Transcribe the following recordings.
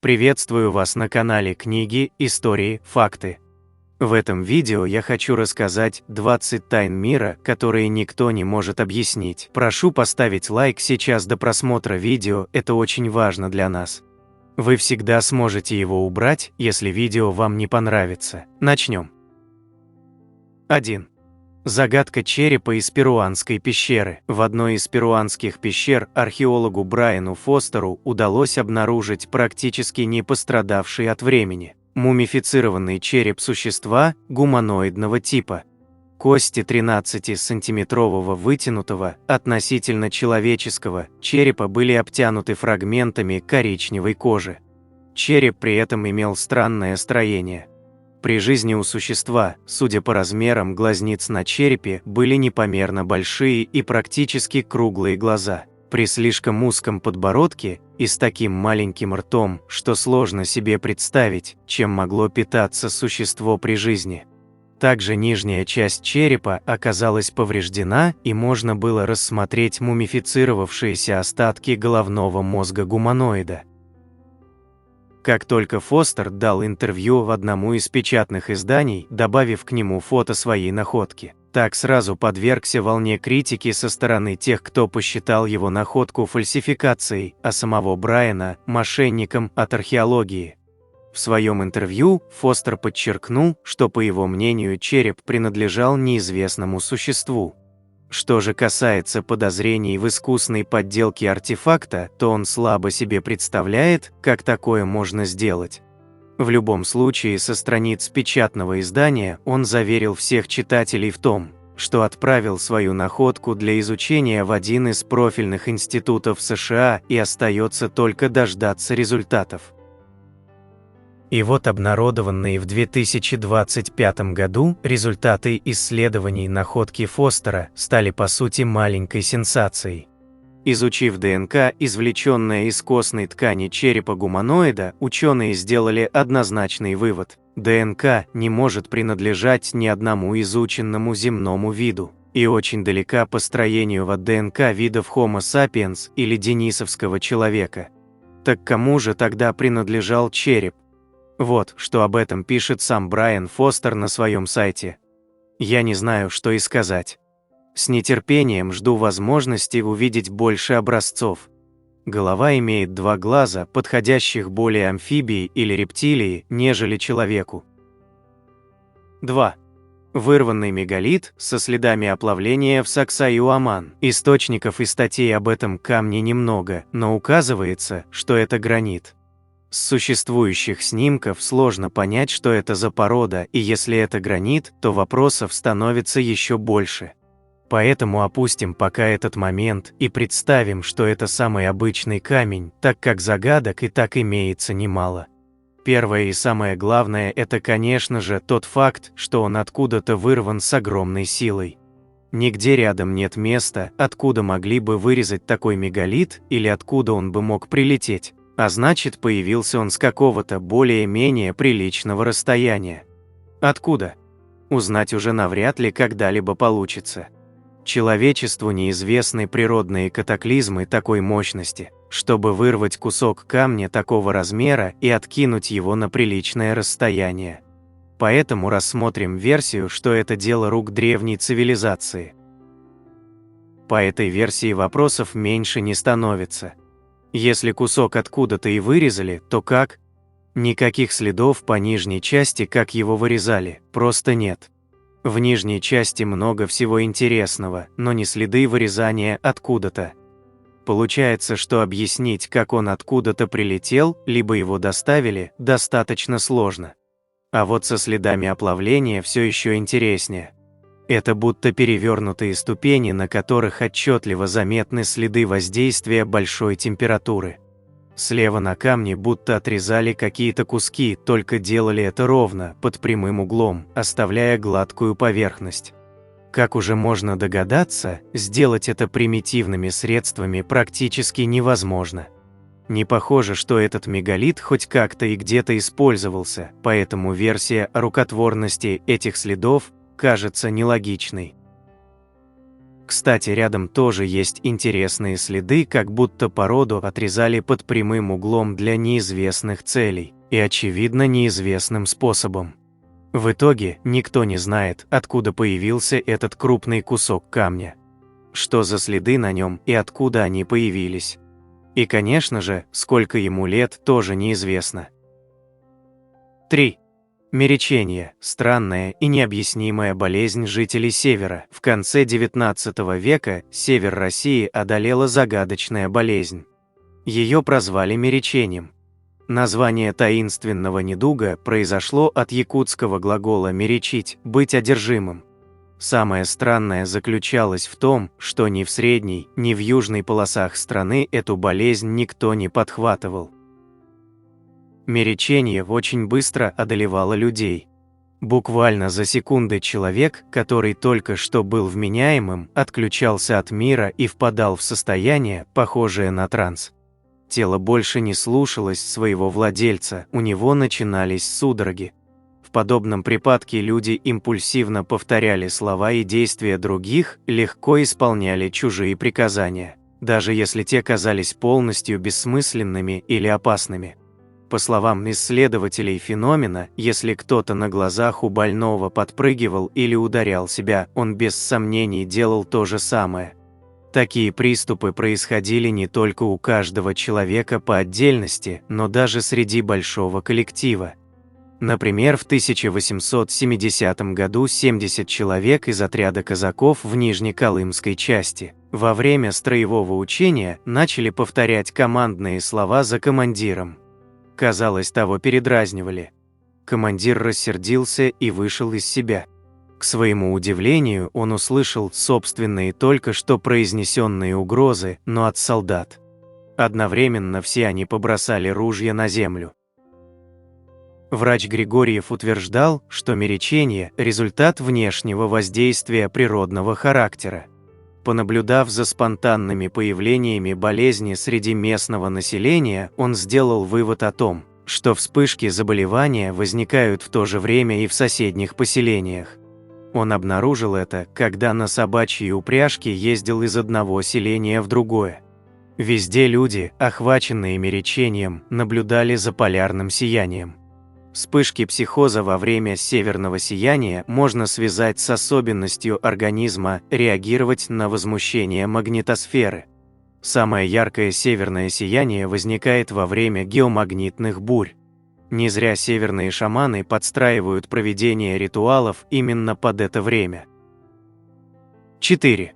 Приветствую вас на канале Книги, Истории, Факты. В этом видео я хочу рассказать 20 тайн мира, которые никто не может объяснить. Прошу поставить лайк сейчас до просмотра видео, это очень важно для нас. Вы всегда сможете его убрать, если видео вам не понравится. Начнем. 1. Загадка черепа из перуанской пещеры. В одной из перуанских пещер археологу Брайану Фостеру удалось обнаружить практически не пострадавший от времени мумифицированный череп существа гуманоидного типа. Кости 13-сантиметрового вытянутого, относительно человеческого, черепа были обтянуты фрагментами коричневой кожи. Череп при этом имел странное строение. При жизни у существа, судя по размерам глазниц на черепе, были непомерно большие и практически круглые глаза. При слишком узком подбородке и с таким маленьким ртом, что сложно себе представить, чем могло питаться существо при жизни. Также нижняя часть черепа оказалась повреждена, и можно было рассмотреть мумифицировавшиеся остатки головного мозга гуманоида. Как только Фостер дал интервью в одному из печатных изданий, добавив к нему фото своей находки, так сразу подвергся волне критики со стороны тех, кто посчитал его находку фальсификацией, а самого Брайана – мошенником от археологии. В своем интервью Фостер подчеркнул, что, по его мнению, череп принадлежал неизвестному существу. Что же касается подозрений в искусной подделке артефакта, то он слабо себе представляет, как такое можно сделать. В любом случае, со страниц печатного издания он заверил всех читателей в том, что отправил свою находку для изучения в один из профильных институтов США и остается только дождаться результатов. И вот обнародованные в 2025 году результаты исследований находки Фостера стали по сути маленькой сенсацией. Изучив ДНК, извлеченное из костной ткани черепа гуманоида, ученые сделали однозначный вывод: ДНК не может принадлежать ни одному изученному земному виду и очень далека по строению от ДНК видов Homo sapiens или денисовского человека. Так кому же тогда принадлежал череп? Вот, что об этом пишет сам Брайан Фостер на своем сайте. Я не знаю, что и сказать. С нетерпением жду возможности увидеть больше образцов. Голова имеет два глаза, подходящих более амфибии или рептилии, нежели человеку. 2. Вырванный мегалит со следами оплавления в Сакса-и-Уаман. Источников и статей об этом камне немного, но указывается, что это гранит. С существующих снимков сложно понять, что это за порода, и если это гранит, то вопросов становится еще больше. Поэтому опустим пока этот момент и представим, что это самый обычный камень, так как загадок и так имеется немало. Первое и самое главное – это, конечно же, тот факт, что он откуда-то вырван с огромной силой. Нигде рядом нет места, откуда могли бы вырезать такой мегалит или откуда он бы мог прилететь. А значит, появился он с какого-то более-менее приличного расстояния. Откуда? Узнать уже навряд ли когда-либо получится. Человечеству неизвестны природные катаклизмы такой мощности, чтобы вырвать кусок камня такого размера и откинуть его на приличное расстояние. Поэтому рассмотрим версию, что это дело рук древней цивилизации. По этой версии вопросов меньше не становится. Если кусок откуда-то и вырезали, то как? Никаких следов по нижней части, как его вырезали, просто нет. В нижней части много всего интересного, но не следы вырезания откуда-то. Получается, что объяснить, как он откуда-то прилетел, либо его доставили, достаточно сложно. А вот со следами оплавления все еще интереснее. Это будто перевернутые ступени, на которых отчетливо заметны следы воздействия большой температуры. Слева на камне будто отрезали какие-то куски, только делали это ровно, под прямым углом, оставляя гладкую поверхность. Как уже можно догадаться, сделать это примитивными средствами практически невозможно. Не похоже, что этот мегалит хоть как-то и где-то использовался, поэтому версия о рукотворности этих следов кажется нелогичной. Кстати, рядом тоже есть интересные следы, как будто породу отрезали под прямым углом для неизвестных целей и, очевидно, неизвестным способом. В итоге никто не знает, откуда появился этот крупный кусок камня, что за следы на нем и откуда они появились. И, конечно же, сколько ему лет, тоже неизвестно. 3. Меречение – странная и необъяснимая болезнь жителей Севера. В конце XIX века север России одолела загадочная болезнь. Ее прозвали меречением. Название таинственного недуга произошло от якутского глагола «меречить» – «быть одержимым». Самое странное заключалось в том, что ни в средней, ни в южной полосах страны эту болезнь никто не подхватывал. Меречение очень быстро одолевало людей. Буквально за секунды человек, который только что был вменяемым, отключался от мира и впадал в состояние, похожее на транс. Тело больше не слушалось своего владельца, у него начинались судороги. В подобном припадке люди импульсивно повторяли слова и действия других, легко исполняли чужие приказания, даже если те казались полностью бессмысленными или опасными. По словам исследователей феномена, если кто-то на глазах у больного подпрыгивал или ударял себя, он без сомнений делал то же самое. Такие приступы происходили не только у каждого человека по отдельности, но даже среди большого коллектива. Например, в 1870 году 70 человек из отряда казаков в Нижнеколымской части во время строевого учения начали повторять командные слова за командиром. Казалось, того передразнивали. Командир рассердился и вышел из себя. К своему удивлению, он услышал собственные только что произнесенные угрозы, но от солдат. Одновременно все они побросали ружья на землю. Врач Григорьев утверждал, что меречение – результат внешнего воздействия природного характера. Понаблюдав за спонтанными появлениями болезни среди местного населения, он сделал вывод о том, что вспышки заболевания возникают в то же время и в соседних поселениях. Он обнаружил это, когда на собачьей упряжке ездил из одного селения в другое. Везде люди, охваченные меречением, наблюдали за полярным сиянием. Вспышки психоза во время северного сияния можно связать с особенностью организма реагировать на возмущение магнитосферы. Самое яркое северное сияние возникает во время геомагнитных бурь. Не зря северные шаманы подстраивают проведение ритуалов именно под это время. 4.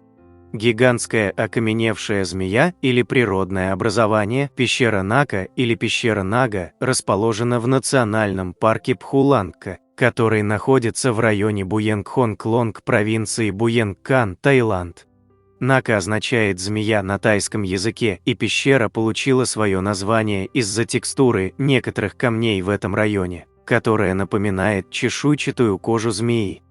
Гигантская окаменевшая змея или природное образование, пещера Нака или пещера Нага, расположена в национальном парке Пхулангка, который находится в районе Буенгхон-Клонг провинции Буенгкан, Таиланд. Нака означает «змея» на тайском языке, и пещера получила свое название из-за текстуры некоторых камней в этом районе, которая напоминает чешуйчатую кожу змеи.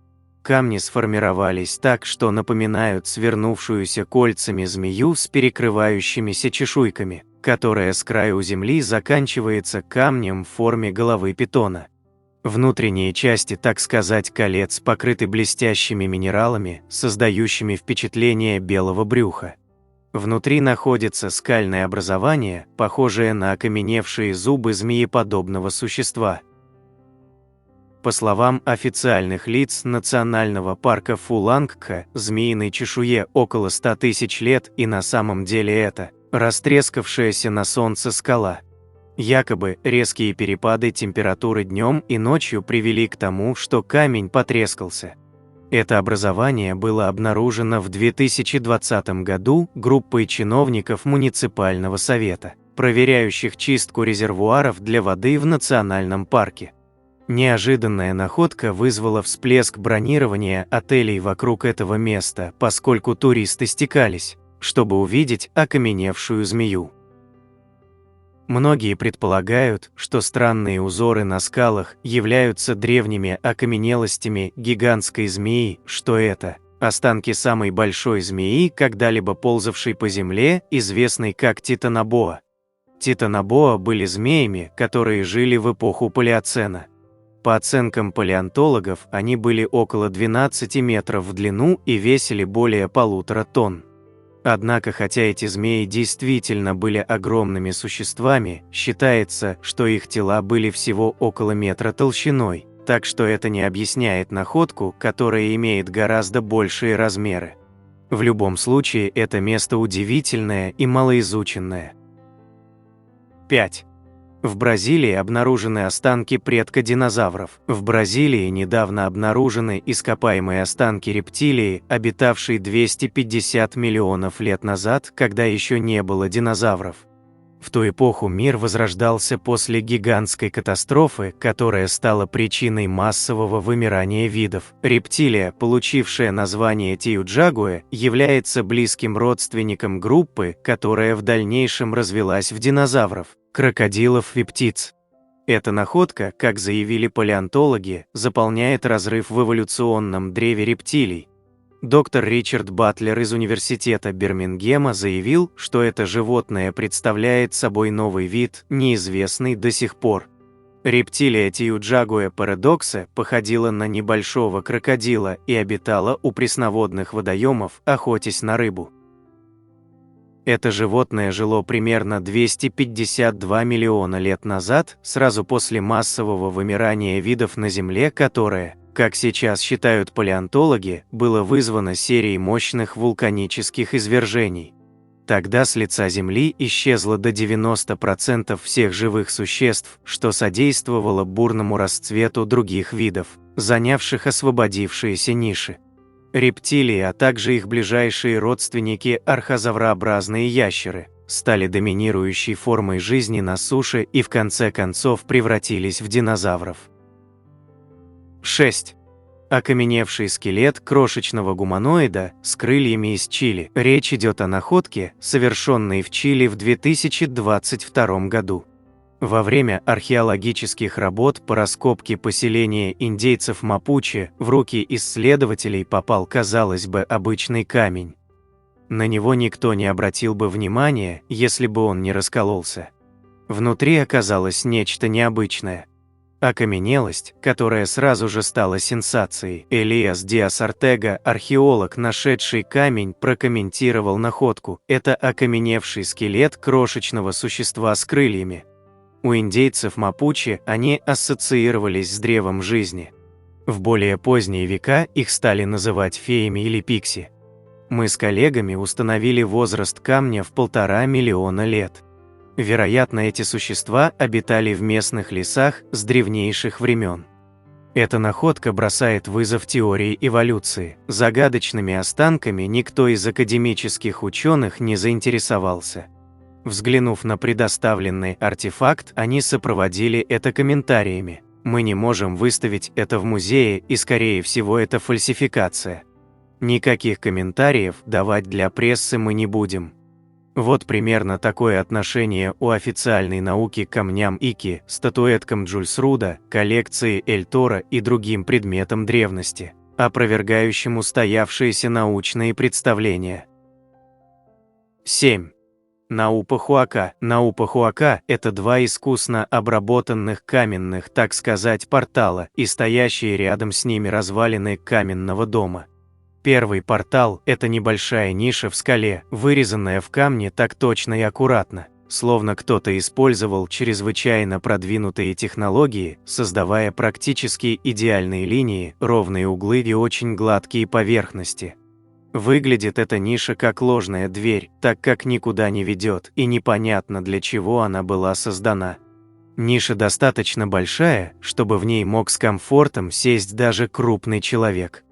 Камни сформировались так, что напоминают свернувшуюся кольцами змею с перекрывающимися чешуйками, которая с краю земли заканчивается камнем в форме головы питона. Внутренние части, так сказать, колец покрыты блестящими минералами, создающими впечатление белого брюха. Внутри находится скальное образование, похожее на окаменевшие зубы змееподобного существа. По словам официальных лиц национального парка Фулангка, змеиной чешуе около 100 тысяч лет, и на самом деле это растрескавшаяся на солнце скала. Якобы резкие перепады температуры днем и ночью привели к тому, что камень потрескался. Это образование было обнаружено в 2020 году группой чиновников муниципального совета, проверяющих чистку резервуаров для воды в национальном парке. Неожиданная находка вызвала всплеск бронирования отелей вокруг этого места, поскольку туристы стекались, чтобы увидеть окаменевшую змею. Многие предполагают, что странные узоры на скалах являются древними окаменелостями гигантской змеи, что это останки самой большой змеи, когда-либо ползавшей по земле, известной как титанобоа. Титанобоа были змеями, которые жили в эпоху Палеоцена. По оценкам палеонтологов, они были около 12 метров в длину и весили более 1,5 тонн. Однако, хотя эти змеи действительно были огромными существами, считается, что их тела были всего около метра толщиной, так что это не объясняет находку, которая имеет гораздо большие размеры. В любом случае, это место удивительное и малоизученное. 5. В Бразилии обнаружены останки предка динозавров. В Бразилии недавно обнаружены ископаемые останки рептилии, обитавшей 250 миллионов лет назад, когда еще не было динозавров. В ту эпоху мир возрождался после гигантской катастрофы, которая стала причиной массового вымирания видов. Рептилия, получившая название Тиюджагуэ, является близким родственником группы, которая в дальнейшем развилась в динозавров, крокодилов и птиц. Эта находка, как заявили палеонтологи, заполняет разрыв в эволюционном древе рептилий. Доктор Ричард Батлер из Университета Бирмингема заявил, что это животное представляет собой новый вид, неизвестный до сих пор. Рептилия Тиюджагуэ парадокса походила на небольшого крокодила и обитала у пресноводных водоемов, охотясь на рыбу. Это животное жило примерно 252 миллиона лет назад, сразу после массового вымирания видов на Земле, которое, как сейчас считают палеонтологи, было вызвано серией мощных вулканических извержений. Тогда с лица Земли исчезло до 90% всех живых существ, что содействовало бурному расцвету других видов, занявших освободившиеся ниши. Рептилии, а также их ближайшие родственники архозаврообразные ящеры, стали доминирующей формой жизни на суше и в конце концов превратились в динозавров. 6. Окаменевший скелет крошечного гуманоида с крыльями из Чили. Речь идет о находке, совершенной в Чили в 2022 году. Во время археологических работ по раскопке поселения индейцев Мапуче в руки исследователей попал, казалось бы, обычный камень. На него никто не обратил бы внимания, если бы он не раскололся. Внутри оказалось нечто необычное. Окаменелость, которая сразу же стала сенсацией. Элиас Диас Ортега, археолог, нашедший камень, прокомментировал находку. Это окаменевший скелет крошечного существа с крыльями. У индейцев Мапуче они ассоциировались с древом жизни. В более поздние века их стали называть феями или пикси. Мы с коллегами установили возраст камня в 1,5 миллиона лет. Вероятно, эти существа обитали в местных лесах с древнейших времен. Эта находка бросает вызов теории эволюции. Загадочными останками никто из академических ученых не заинтересовался. Взглянув на предоставленный артефакт, они сопроводили это комментариями: «Мы не можем выставить это в музее, и, скорее всего, это фальсификация. Никаких комментариев давать для прессы мы не будем». Вот примерно такое отношение у официальной науки к камням Ики, статуэткам Джульс Руда, коллекции Эль Торо и другим предметам древности, опровергающим устоявшиеся научные представления. 7. Наупа-Хуака. Наупа-Хуака – это два искусно обработанных каменных, так сказать, портала и стоящие рядом с ними развалины каменного дома. Первый портал – это небольшая ниша в скале, вырезанная в камне так точно и аккуратно, словно кто-то использовал чрезвычайно продвинутые технологии, создавая практически идеальные линии, ровные углы и очень гладкие поверхности. Выглядит эта ниша как ложная дверь, так как никуда не ведет, и непонятно, для чего она была создана. Ниша достаточно большая, чтобы в ней мог с комфортом сесть даже крупный человек.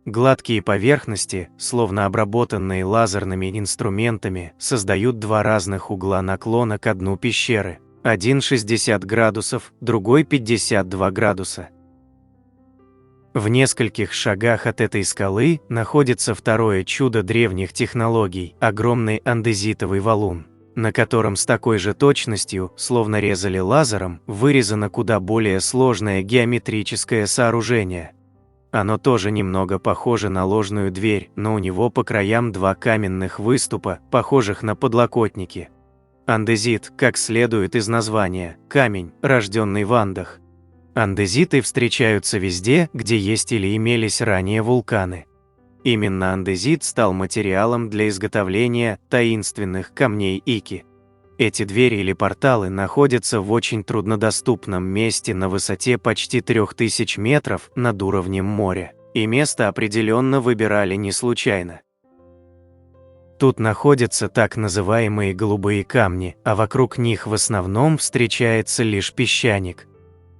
Гладкие поверхности, словно обработанные лазерными инструментами, создают два разных угла наклона ко дну пещеры. Один 60 градусов, другой 52 градуса. В нескольких шагах от этой скалы находится второе чудо древних технологий – огромный андезитовый валун, на котором с такой же точностью, словно резали лазером, вырезано куда более сложное геометрическое сооружение. Оно тоже немного похоже на ложную дверь, но у него по краям два каменных выступа, похожих на подлокотники. Андезит, как следует из названия, камень, рожденный в Андах. Андезиты встречаются везде, где есть или имелись ранее вулканы. Именно андезит стал материалом для изготовления таинственных камней Ики. Эти двери или порталы находятся в очень труднодоступном месте на высоте почти 3000 метров над уровнем моря, и место определенно выбирали не случайно. Тут находятся так называемые голубые камни, а вокруг них в основном встречается лишь песчаник.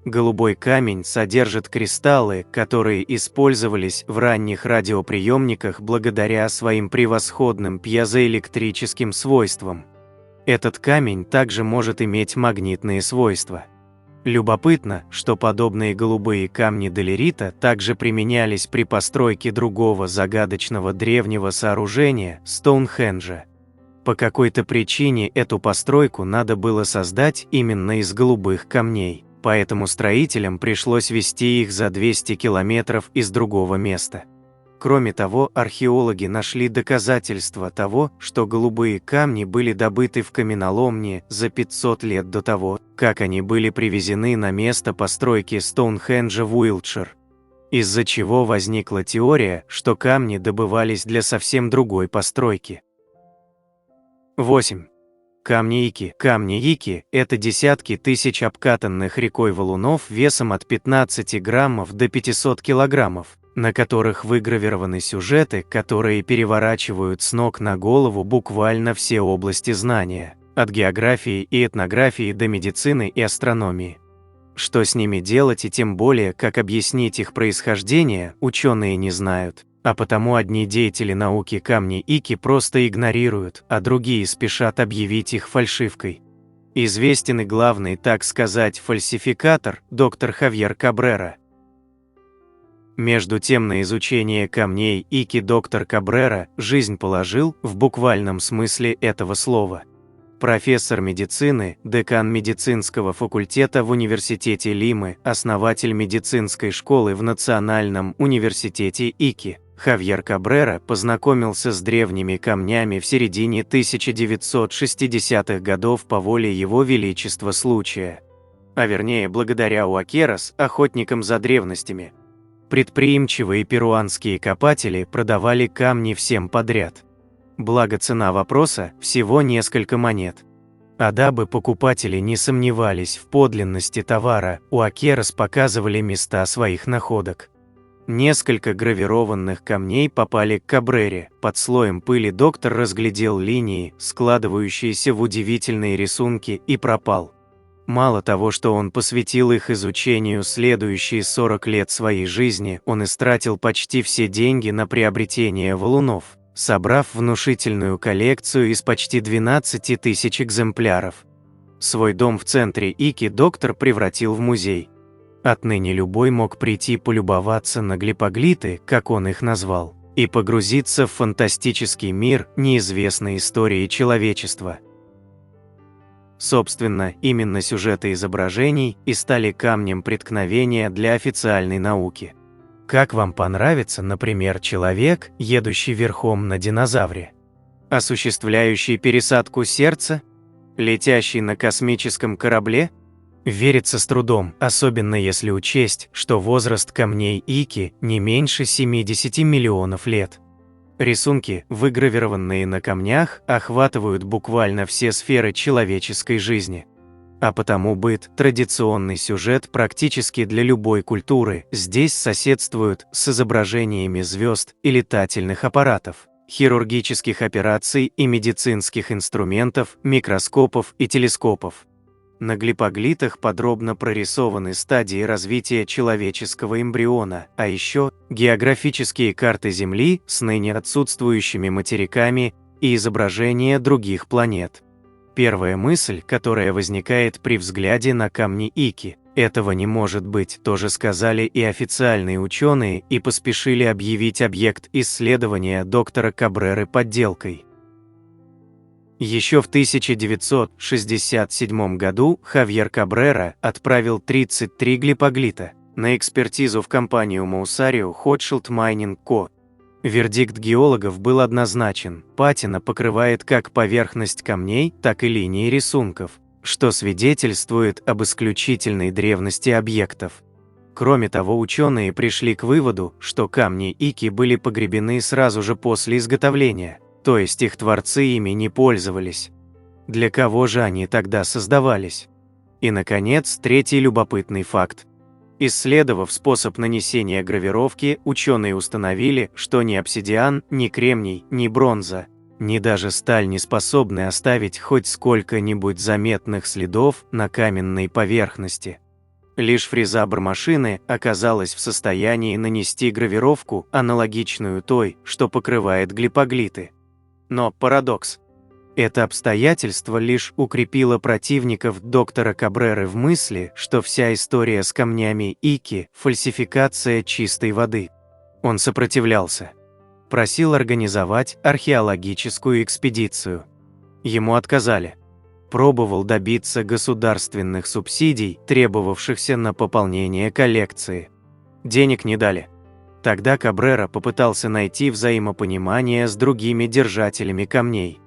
Голубой камень содержит кристаллы, которые использовались в ранних радиоприемниках благодаря своим превосходным пьезоэлектрическим свойствам. Этот камень также может иметь магнитные свойства. Любопытно, что подобные голубые камни долерита также применялись при постройке другого загадочного древнего сооружения – Стоунхенджа. По какой-то причине эту постройку надо было создать именно из голубых камней, поэтому строителям пришлось везти их за 200 километров из другого места. Кроме того, археологи нашли доказательства того, что голубые камни были добыты в каменоломне за 500 лет до того, как они были привезены на место постройки Стоунхенджа в Уилтшир. Из-за чего возникла теория, что камни добывались для совсем другой постройки. 8. Камни Ики. Камни Ики – это десятки тысяч обкатанных рекой валунов весом от 15 граммов до 500 килограммов, на которых выгравированы сюжеты, которые переворачивают с ног на голову буквально все области знания, от географии и этнографии до медицины и астрономии. Что с ними делать и тем более, как объяснить их происхождение, ученые не знают, а потому одни деятели науки камни Ики просто игнорируют, а другие спешат объявить их фальшивкой. Известен и главный, так сказать, фальсификатор, доктор Хавьер Кабрера. Между тем, на изучение камней Ики доктор Кабрера жизнь положил в буквальном смысле этого слова. Профессор медицины, декан медицинского факультета в университете Лимы, основатель медицинской школы в Национальном университете Ики, Хавьер Кабрера познакомился с древними камнями в середине 1960-х годов по воле Его Величества случая. А вернее, благодаря Уакерос, охотникам за древностями. Предприимчивые перуанские копатели продавали камни всем подряд. Благо цена вопроса – всего несколько монет. А дабы покупатели не сомневались в подлинности товара, Уакерос показывали места своих находок. Несколько гравированных камней попали к Кабрере. Под слоем пыли доктор разглядел линии, складывающиеся в удивительные рисунки, и пропал. Мало того, что он посвятил их изучению следующие 40 лет своей жизни, он истратил почти все деньги на приобретение валунов, собрав внушительную коллекцию из почти 12 тысяч экземпляров. Свой дом в центре Ики доктор превратил в музей. Отныне любой мог прийти полюбоваться на глипоглиты, как он их назвал, и погрузиться в фантастический мир неизвестной истории человечества. Собственно, именно сюжеты изображений и стали камнем преткновения для официальной науки. Как вам понравится, например, человек, едущий верхом на динозавре? Осуществляющий пересадку сердца? Летящий на космическом корабле? Верится с трудом, особенно если учесть, что возраст камней Ики не меньше 70 миллионов лет. Рисунки, выгравированные на камнях, охватывают буквально все сферы человеческой жизни. А потому быт, традиционный сюжет практически для любой культуры, здесь соседствуют с изображениями звезд и летательных аппаратов, хирургических операций и медицинских инструментов, микроскопов и телескопов. На глипоглитах подробно прорисованы стадии развития человеческого эмбриона, а еще географические карты Земли с ныне отсутствующими материками и изображения других планет. Первая мысль, которая возникает при взгляде на камни Ики – этого не может быть, тоже сказали и официальные ученые и поспешили объявить объект исследования доктора Кабреры подделкой. Еще в 1967 году Хавьер Кабрера отправил 33 глипоглита на экспертизу в компанию Маусарио Hochschild Mining Co. Вердикт геологов был однозначен: патина покрывает как поверхность камней, так и линии рисунков, что свидетельствует об исключительной древности объектов. Кроме того, ученые пришли к выводу, что камни Ики были погребены сразу же после изготовления, то есть их творцы ими не пользовались. Для кого же они тогда создавались? И, наконец, третий любопытный факт. Исследовав способ нанесения гравировки, ученые установили, что ни обсидиан, ни кремний, ни бронза, ни даже сталь не способны оставить хоть сколько-нибудь заметных следов на каменной поверхности. Лишь фрезабр-машины оказалась в состоянии нанести гравировку, аналогичную той, что покрывает глипоглиты. Но парадокс. Это обстоятельство лишь укрепило противников доктора Кабреры в мысли, что вся история с камнями Ики – фальсификация чистой воды. Он сопротивлялся. Просил организовать археологическую экспедицию. Ему отказали. Пробовал добиться государственных субсидий, требовавшихся на пополнение коллекции. Денег не дали. Тогда Кабрера попытался найти взаимопонимание с другими держателями камней.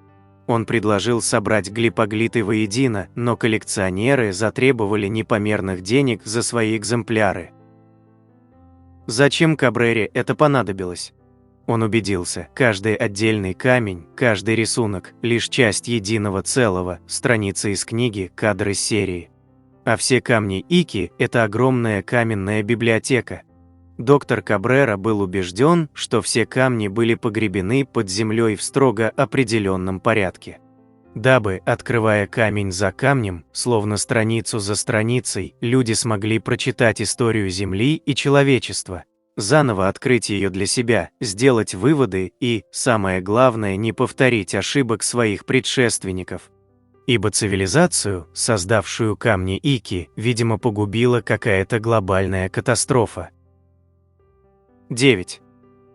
Он предложил собрать глипоглиты воедино, но коллекционеры затребовали непомерных денег за свои экземпляры. Зачем Кабрере это понадобилось? Он убедился, каждый отдельный камень, каждый рисунок – лишь часть единого целого, страница из книги, кадр из серии. А все камни Ики – это огромная каменная библиотека. Доктор Кабрера был убежден, что все камни были погребены под землей в строго определенном порядке. Дабы, открывая камень за камнем, словно страницу за страницей, люди смогли прочитать историю Земли и человечества, заново открыть ее для себя, сделать выводы и, самое главное, не повторить ошибок своих предшественников. Ибо цивилизацию, создавшую камни Ики, видимо, погубила какая-то глобальная катастрофа. 9.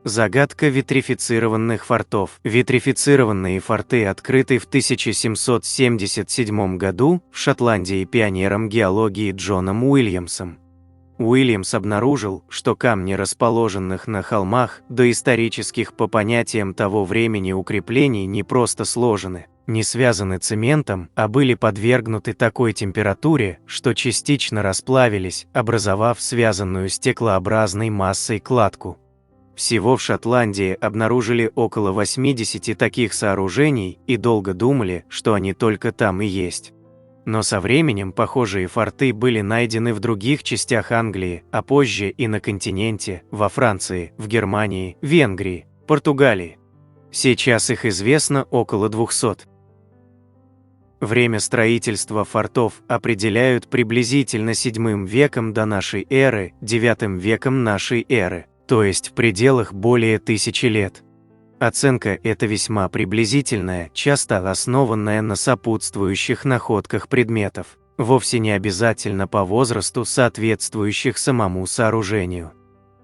Загадка витрифицированных фортов. Витрифицированные форты открыты в 1777 году в Шотландии пионером геологии Джоном Уильямсом. Уильямс обнаружил, что камни, расположенных на холмах, доисторических по понятиям того времени укреплений, не просто сложены, не связаны цементом, а были подвергнуты такой температуре, что частично расплавились, образовав связанную стеклообразной массой кладку. Всего в Шотландии обнаружили около 80 таких сооружений и долго думали, что они только там и есть. Но со временем похожие форты были найдены в других частях Англии, а позже и на континенте, во Франции, в Германии, Венгрии, Португалии. Сейчас их известно около 200. Время строительства фортов определяют приблизительно VII веком до нашей эры, IX веком нашей эры, то есть в пределах более 1000 лет. Оценка эта весьма приблизительная, часто основанная на сопутствующих находках предметов, вовсе не обязательно по возрасту, соответствующих самому сооружению.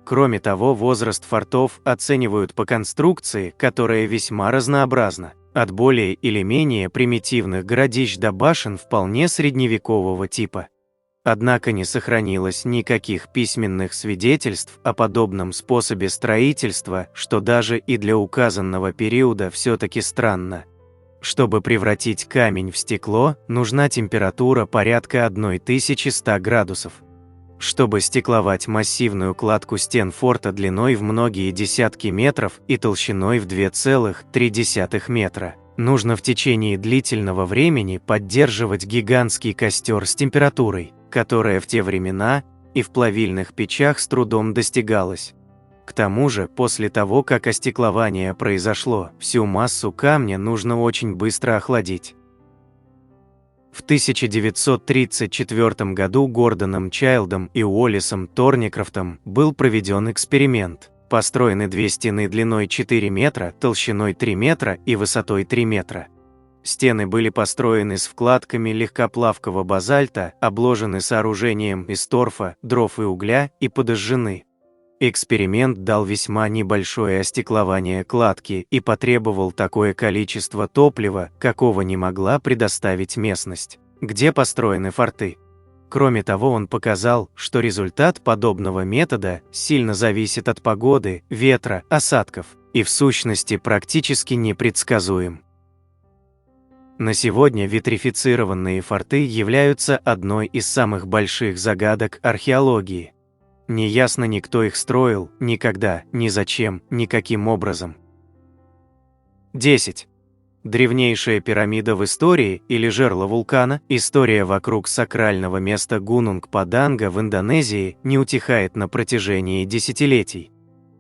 Кроме того, возраст фортов оценивают по конструкции, которая весьма разнообразна, от более или менее примитивных городищ до башен вполне средневекового типа. Однако не сохранилось никаких письменных свидетельств о подобном способе строительства, что даже и для указанного периода все-таки странно. Чтобы превратить камень в стекло, нужна температура порядка 1100 градусов. Чтобы стекловать массивную кладку стен форта длиной в многие десятки метров и толщиной в 2,3 метра, нужно в течение длительного времени поддерживать гигантский костер с температурой, которая в те времена и в плавильных печах с трудом достигалась. К тому же, после того, как остеклование произошло, всю массу камня нужно очень быстро охладить. В 1934 году Гордоном Чайлдом и Уоллесом Торникрофтом был проведен эксперимент. Построены две стены длиной 4 метра, толщиной 3 метра и высотой 3 метра. Стены были построены с вкладками легкоплавкого базальта, обложены сооружением из торфа, дров и угля и подожжены. Эксперимент дал весьма небольшое остеклование кладки и потребовал такое количество топлива, какого не могла предоставить местность, где построены форты. Кроме того, он показал, что результат подобного метода сильно зависит от погоды, ветра, осадков и в сущности практически непредсказуем. На сегодня витрифицированные форты являются одной из самых больших загадок археологии. Неясно, никто их строил, никогда, ни зачем, никаким образом. 10. Древнейшая пирамида в истории или жерло вулкана, история вокруг сакрального места Гунунг-Паданга в Индонезии не утихает на протяжении десятилетий.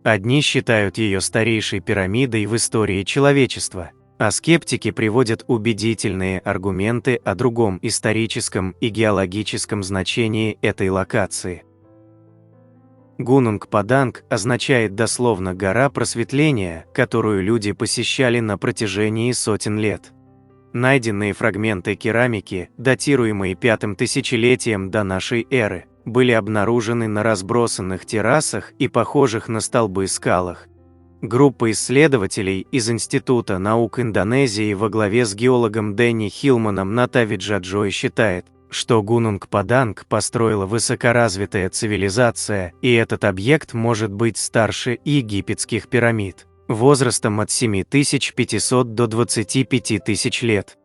Одни считают ее старейшей пирамидой в истории человечества, а скептики приводят убедительные аргументы о другом историческом и геологическом значении этой локации. Гунунг-Паданг означает дословно «гора просветления», которую люди посещали на протяжении сотен лет. Найденные фрагменты керамики, датируемые 5 тысячелетием до нашей эры, были обнаружены на разбросанных террасах и похожих на столбы скалах. Группа исследователей из Института наук Индонезии во главе с геологом Дэнни Хилманом на Тавиджаджой считает, что Гунунг-Паданг построила высокоразвитая цивилизация, и этот объект может быть старше египетских пирамид, возрастом от 7500 до 25 тысяч лет.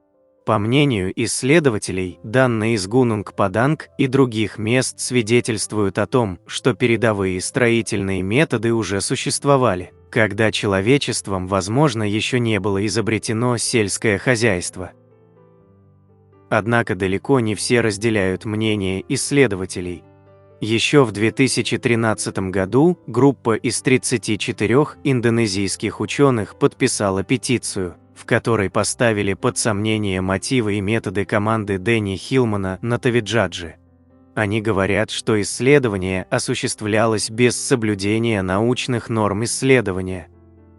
По мнению исследователей, данные из Гунунг-Паданг и других мест свидетельствуют о том, что передовые строительные методы уже существовали, когда человечеством, возможно, еще не было изобретено сельское хозяйство. Однако далеко не все разделяют мнение исследователей. Еще в 2013 году группа из 34 индонезийских ученых подписала петицию, в которой поставили под сомнение мотивы и методы команды Дэнни Хилмана на Тавиджадже. Они говорят, что исследование осуществлялось без соблюдения научных норм исследования.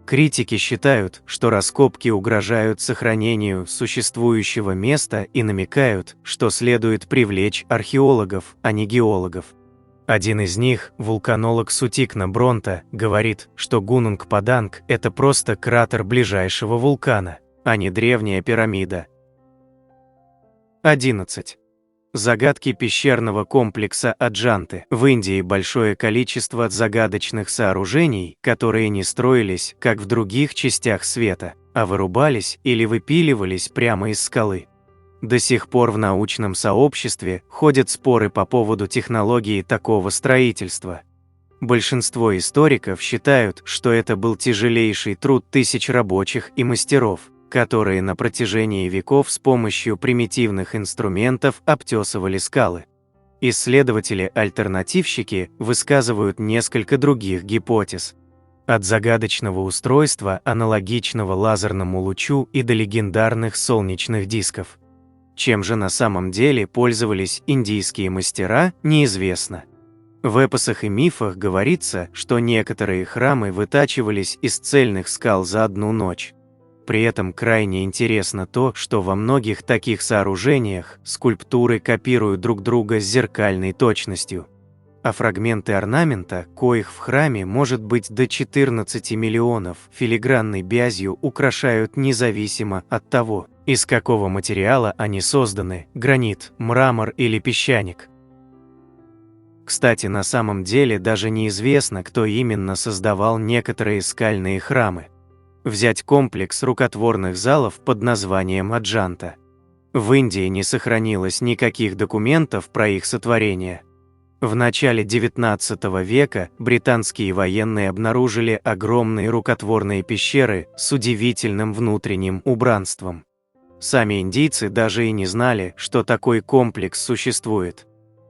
Критики считают, что раскопки угрожают сохранению существующего места и намекают, что следует привлечь археологов, а не геологов. Один из них, вулканолог Сутикна Бронта, говорит, что Гунунг-Паданг – это просто кратер ближайшего вулкана, а не древняя пирамида. 11. Загадки пещерного комплекса Аджанты. В Индии большое количество загадочных сооружений, которые не строились, как в других частях света, а вырубались или выпиливались прямо из скалы. До сих пор в научном сообществе ходят споры по поводу технологии такого строительства. Большинство историков считают, что это был тяжелейший труд тысяч рабочих и мастеров, которые на протяжении веков с помощью примитивных инструментов обтесывали скалы. Исследователи-альтернативщики высказывают несколько других гипотез. От загадочного устройства, аналогичного лазерному лучу, и до легендарных солнечных дисков. Чем же на самом деле пользовались индийские мастера, неизвестно. В эпосах и мифах говорится, что некоторые храмы вытачивались из цельных скал за одну ночь. При этом крайне интересно то, что во многих таких сооружениях скульптуры копируют друг друга с зеркальной точностью. А фрагменты орнамента, коих в храме может быть до 14 миллионов, филигранной бязью украшают независимо от того, из какого материала они созданы – гранит, мрамор или песчаник. Кстати, на самом деле даже неизвестно, кто именно создавал некоторые скальные храмы. Взять комплекс рукотворных залов под названием Аджанта. В Индии не сохранилось никаких документов про их сотворение. В начале XIX века британские военные обнаружили огромные рукотворные пещеры с удивительным внутренним убранством. Сами индийцы даже и не знали, что такой комплекс существует.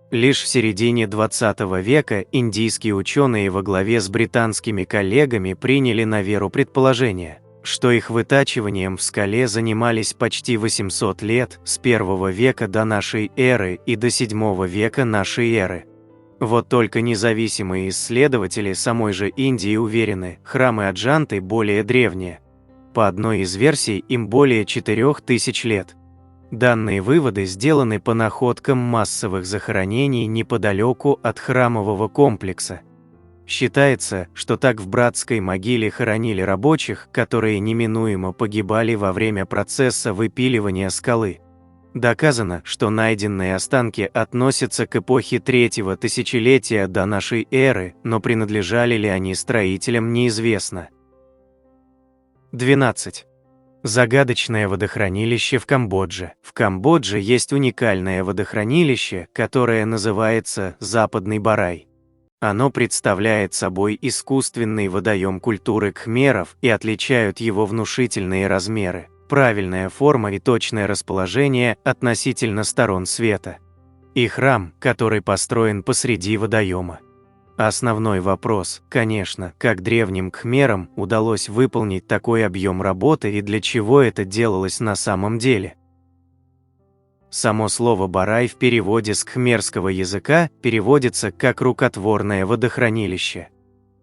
Лишь в середине XX века индийские ученые во главе с британскими коллегами приняли на веру предположение, что их вытачиванием в скале занимались почти 800 лет, с 1 века до нашей эры и до 7 века нашей эры. Вот только независимые исследователи самой же Индии уверены, храмы Аджанты более древние. По одной из версий, им более 4000 лет. Данные выводы сделаны по находкам массовых захоронений неподалеку от храмового комплекса. Считается, что так в братской могиле хоронили рабочих, которые неминуемо погибали во время процесса выпиливания скалы. Доказано, что найденные останки относятся к эпохе 3-го тысячелетия до нашей эры, но принадлежали ли они строителям, неизвестно. 12. Загадочное водохранилище в Камбодже. В Камбодже есть уникальное водохранилище, которое называется Западный Барай. Оно представляет собой искусственный водоем культуры кхмеров и отличают его внушительные размеры, правильная форма и точное расположение относительно сторон света. И храм, который построен посреди водоема. Основной вопрос, конечно, как древним кхмерам удалось выполнить такой объем работы и для чего это делалось на самом деле. Само слово «барай» в переводе с кхмерского языка переводится как «рукотворное водохранилище».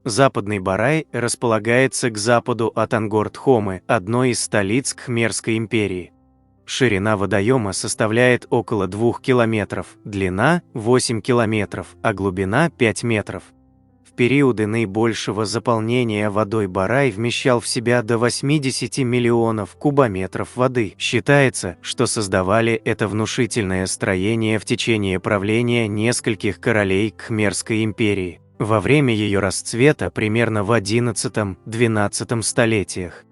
Западный Барай располагается к западу от Ангор-Тхомы, одной из столиц Кхмерской империи. Ширина водоема составляет около 2 километров, длина – 8 километров, а глубина – 5 метров. В периоды наибольшего заполнения водой Барай вмещал в себя до 80 миллионов кубометров воды. Считается, что создавали это внушительное строение в течение правления нескольких королей Кхмерской империи, во время ее расцвета примерно в XI-XII столетиях.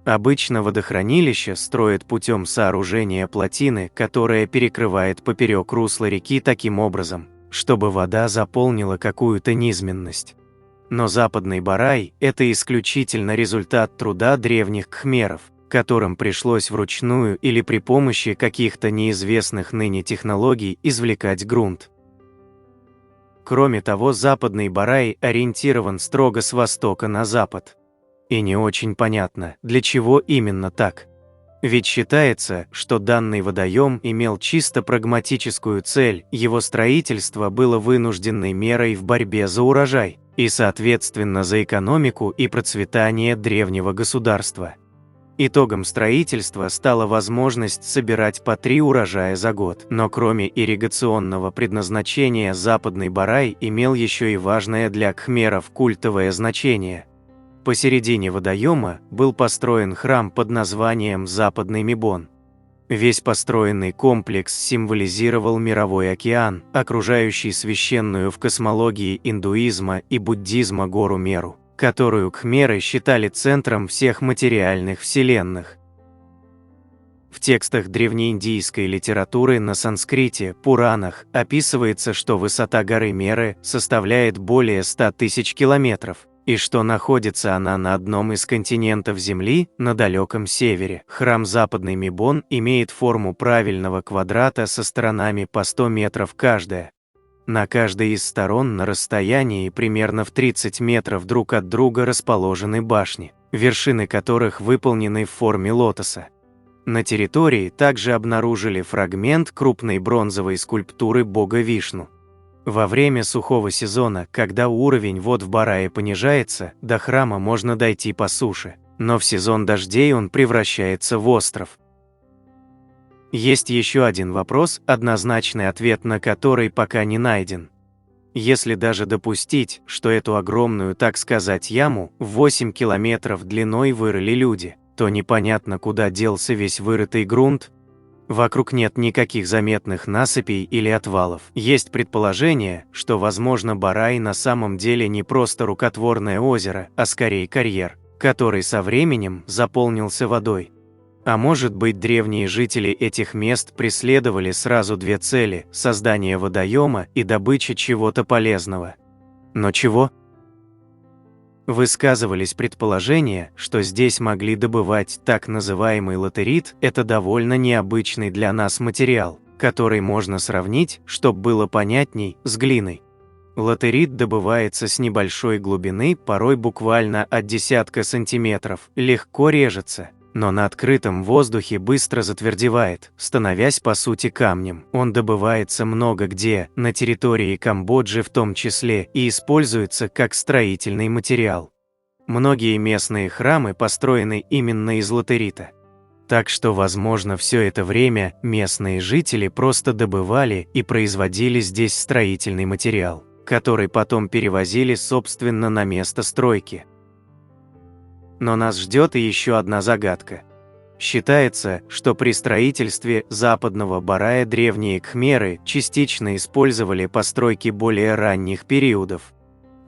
Обычно водохранилище строят путем сооружения плотины, которая перекрывает поперек русла реки таким образом, чтобы вода заполнила какую-то низменность. Но Западный Барай – это исключительно результат труда древних кхмеров, которым пришлось вручную или при помощи каких-то неизвестных ныне технологий извлекать грунт. Кроме того, Западный Барай ориентирован строго с востока на запад. И не очень понятно, для чего именно так. Ведь считается, что данный водоем имел чисто прагматическую цель, его строительство было вынужденной мерой в борьбе за урожай и, соответственно, за экономику и процветание древнего государства. Итогом строительства стала возможность собирать по 3 урожая за год. Но кроме ирригационного предназначения, Западный Барай имел еще и важное для кхмеров культовое значение. Посередине водоема был построен храм под названием Западный Мебон. Весь построенный комплекс символизировал мировой океан, окружающий священную в космологии индуизма и буддизма гору Меру, которую кхмеры считали центром всех материальных вселенных. В текстах древнеиндийской литературы на санскрите, Пуранах, описывается, что высота горы Меры составляет более 100 тысяч километров, и что находится она на одном из континентов Земли, на далеком севере. Храм Западный Мебон имеет форму правильного квадрата со сторонами по 100 метров каждая. На каждой из сторон на расстоянии примерно в 30 метров друг от друга расположены башни, вершины которых выполнены в форме лотоса. На территории также обнаружили фрагмент крупной бронзовой скульптуры бога Вишну. Во время сухого сезона, когда уровень вод в Барае понижается, до храма можно дойти по суше, но в сезон дождей он превращается в остров. Есть еще один вопрос, однозначный ответ на который пока не найден. Если даже допустить, что эту огромную, так сказать, яму в 8 километров длиной вырыли люди, то непонятно, куда делся весь вырытый грунт. Вокруг нет никаких заметных насыпей или отвалов. Есть предположение, что, возможно, Барай на самом деле не просто рукотворное озеро, а скорее карьер, который со временем заполнился водой. А может быть, древние жители этих мест преследовали сразу две цели – создание водоема и добыча чего-то полезного. Но чего? Высказывались предположения, что здесь могли добывать так называемый латерит, это довольно необычный для нас материал, который можно сравнить, чтобы было понятней, с глиной. Латерит добывается с небольшой глубины, порой буквально от десятка сантиметров, легко режется, но на открытом воздухе быстро затвердевает, становясь по сути камнем. Он добывается много где, на территории Камбоджи в том числе, и используется как строительный материал. Многие местные храмы построены именно из латерита. Так что, возможно, все это время местные жители просто добывали и производили здесь строительный материал, который потом перевозили, собственно, на место стройки. Но нас ждет и еще одна загадка. Считается, что при строительстве Западного Барая древние кхмеры частично использовали постройки более ранних периодов.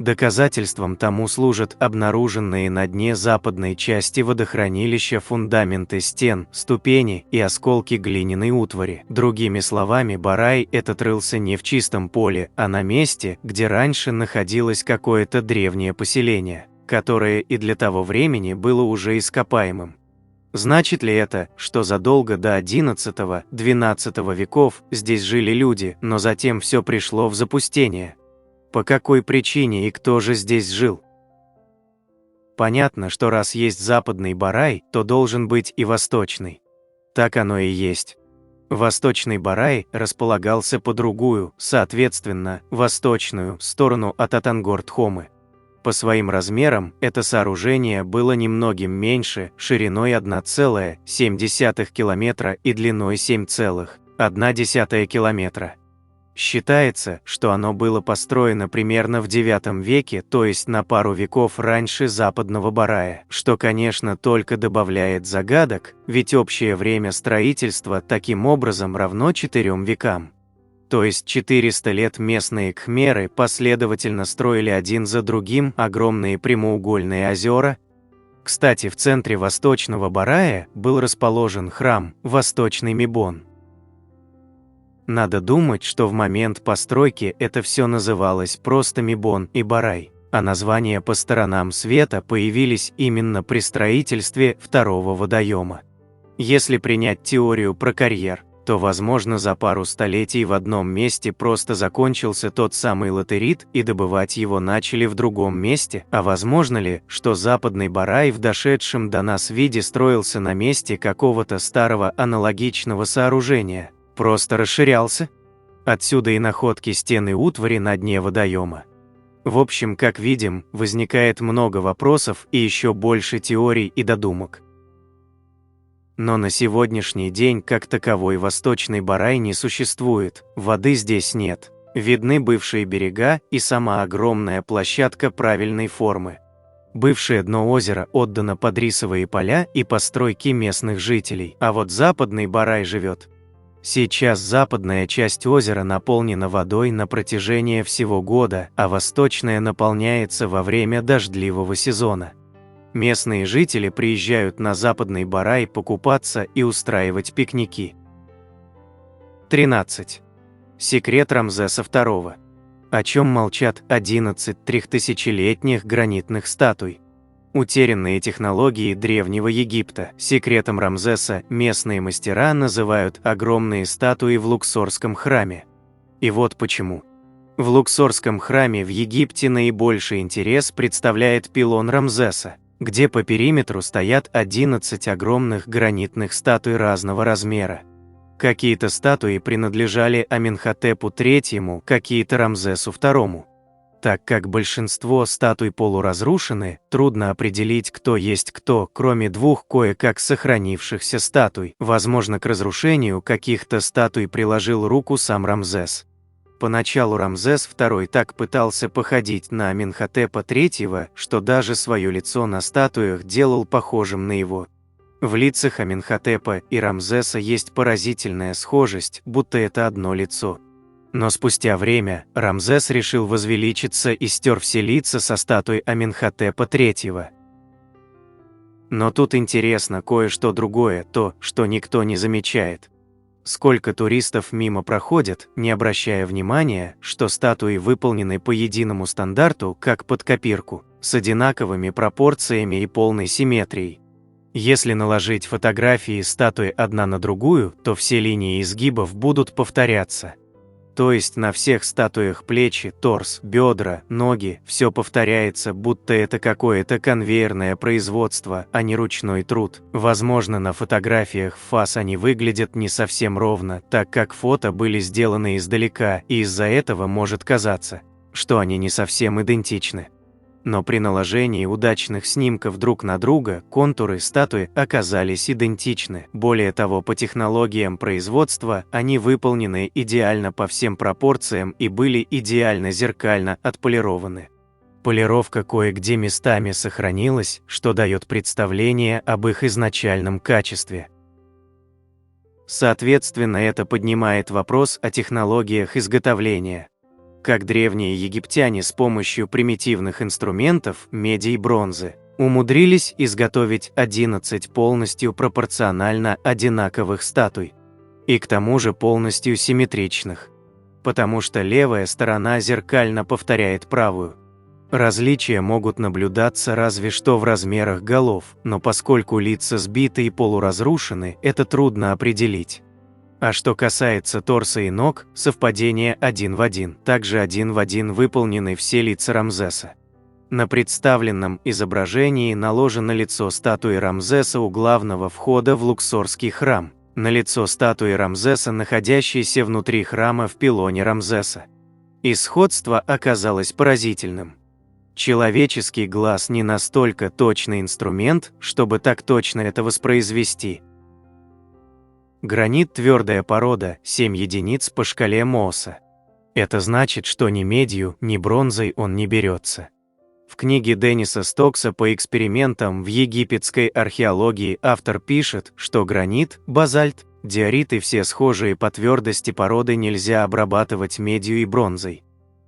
Доказательством тому служат обнаруженные на дне западной части водохранилища фундаменты стен, ступени и осколки глиняной утвари. Другими словами, барай этот рылся не в чистом поле, а на месте, где раньше находилось какое-то древнее поселение, которое и для того времени было уже ископаемым. Значит ли это, что задолго до XI-XII веков здесь жили люди, но затем все пришло в запустение? По какой причине и кто же здесь жил? Понятно, что раз есть западный барай, то должен быть и восточный. Так оно и есть. Восточный барай располагался по другую, соответственно, восточную сторону от Атангорт-Хомы. По своим размерам это сооружение было немногим меньше, шириной 1,7 километра и длиной 7,1 километра. Считается, что оно было построено примерно в IX веке, то есть на пару веков раньше западного барая, что, конечно, только добавляет загадок, ведь общее время строительства таким образом равно 4 векам. То есть 400 лет местные кхмеры последовательно строили один за другим огромные прямоугольные озера. Кстати, в центре восточного барая был расположен храм Восточный Мебон. Надо думать, что в момент постройки это все называлось просто Мебон и Барай, а названия по сторонам света появились именно при строительстве второго водоема. Если принять теорию про карьер, то, возможно, за пару столетий в одном месте просто закончился тот самый латерит и добывать его начали в другом месте, а возможно ли, что западный Барай в дошедшем до нас виде строился на месте какого-то старого аналогичного сооружения? Просто расширялся? Отсюда и находки стены утвари на дне водоема. В общем, как видим, возникает много вопросов и еще больше теорий и додумок. Но на сегодняшний день как таковой восточный барай не существует, воды здесь нет. Видны бывшие берега и сама огромная площадка правильной формы. Бывшее дно озера отдано под рисовые поля и постройки местных жителей, а вот западный барай живет. Сейчас западная часть озера наполнена водой на протяжении всего года, а восточная наполняется во время дождливого сезона. Местные жители приезжают на западный барай покупаться и устраивать пикники. 13. Секрет Рамзеса II. О чем молчат 11 трехтысячелетних гранитных статуй. Утерянные технологии Древнего Египта. Секретом Рамзеса местные мастера называют огромные статуи в Луксорском храме. И вот почему. В Луксорском храме в Египте наибольший интерес представляет пилон Рамзеса, где по периметру стоят 11 огромных гранитных статуй разного размера. Какие-то статуи принадлежали Аменхотепу III, какие-то Рамзесу II. Так как большинство статуй полуразрушены, трудно определить, кто есть кто, кроме двух кое-как сохранившихся статуй. Возможно, к разрушению каких-то статуй приложил руку сам Рамзес. Поначалу Рамзес II так пытался походить на Аменхотепа III, что даже свое лицо на статуях делал похожим на его. В лицах Аменхотепа и Рамзеса есть поразительная схожесть, будто это одно лицо. Но спустя время Рамзес решил возвеличиться и стер все лица со статуи Аменхотепа III. Но тут интересно кое-что другое, то, что никто не замечает. Сколько туристов мимо проходят, не обращая внимания, что статуи выполнены по единому стандарту, как под копирку, с одинаковыми пропорциями и полной симметрией. Если наложить фотографии статуи одна на другую, то все линии изгибов будут повторяться. То есть на всех статуях плечи, торс, бедра, ноги – все повторяется, будто это какое-то конвейерное производство, а не ручной труд. Возможно, на фотографиях в фас они выглядят не совсем ровно, так как фото были сделаны издалека, и из-за этого может казаться, что они не совсем идентичны. Но при наложении удачных снимков друг на друга контуры статуи оказались идентичны. Более того, по технологиям производства они выполнены идеально по всем пропорциям и были идеально зеркально отполированы. Полировка кое-где местами сохранилась, что дает представление об их изначальном качестве. Соответственно, это поднимает вопрос о технологиях изготовления. как древние египтяне с помощью примитивных инструментов, меди и бронзы, умудрились изготовить 11 полностью пропорционально одинаковых статуй. И к тому же полностью симметричных. Потому что левая сторона зеркально повторяет правую. Различия могут наблюдаться разве что в размерах голов, но поскольку лица сбиты и полуразрушены, это трудно определить. А что касается торса и ног, совпадение один в один, также один в один выполнены все лица Рамзеса. На представленном изображении наложено лицо статуи Рамзеса у главного входа в Луксорский храм, на лицо статуи Рамзеса, находящейся внутри храма в пилоне Рамзеса. И сходство оказалось поразительным. Человеческий глаз не настолько точный инструмент, чтобы так точно это воспроизвести. Гранит – твердая порода, 7 единиц по шкале Mohs. Это значит, что ни медью, ни бронзой он не берется. В книге Денниса Стокса по экспериментам в египетской археологии автор пишет, что гранит, базальт, диорит и все схожие по твердости породы нельзя обрабатывать медью и бронзой.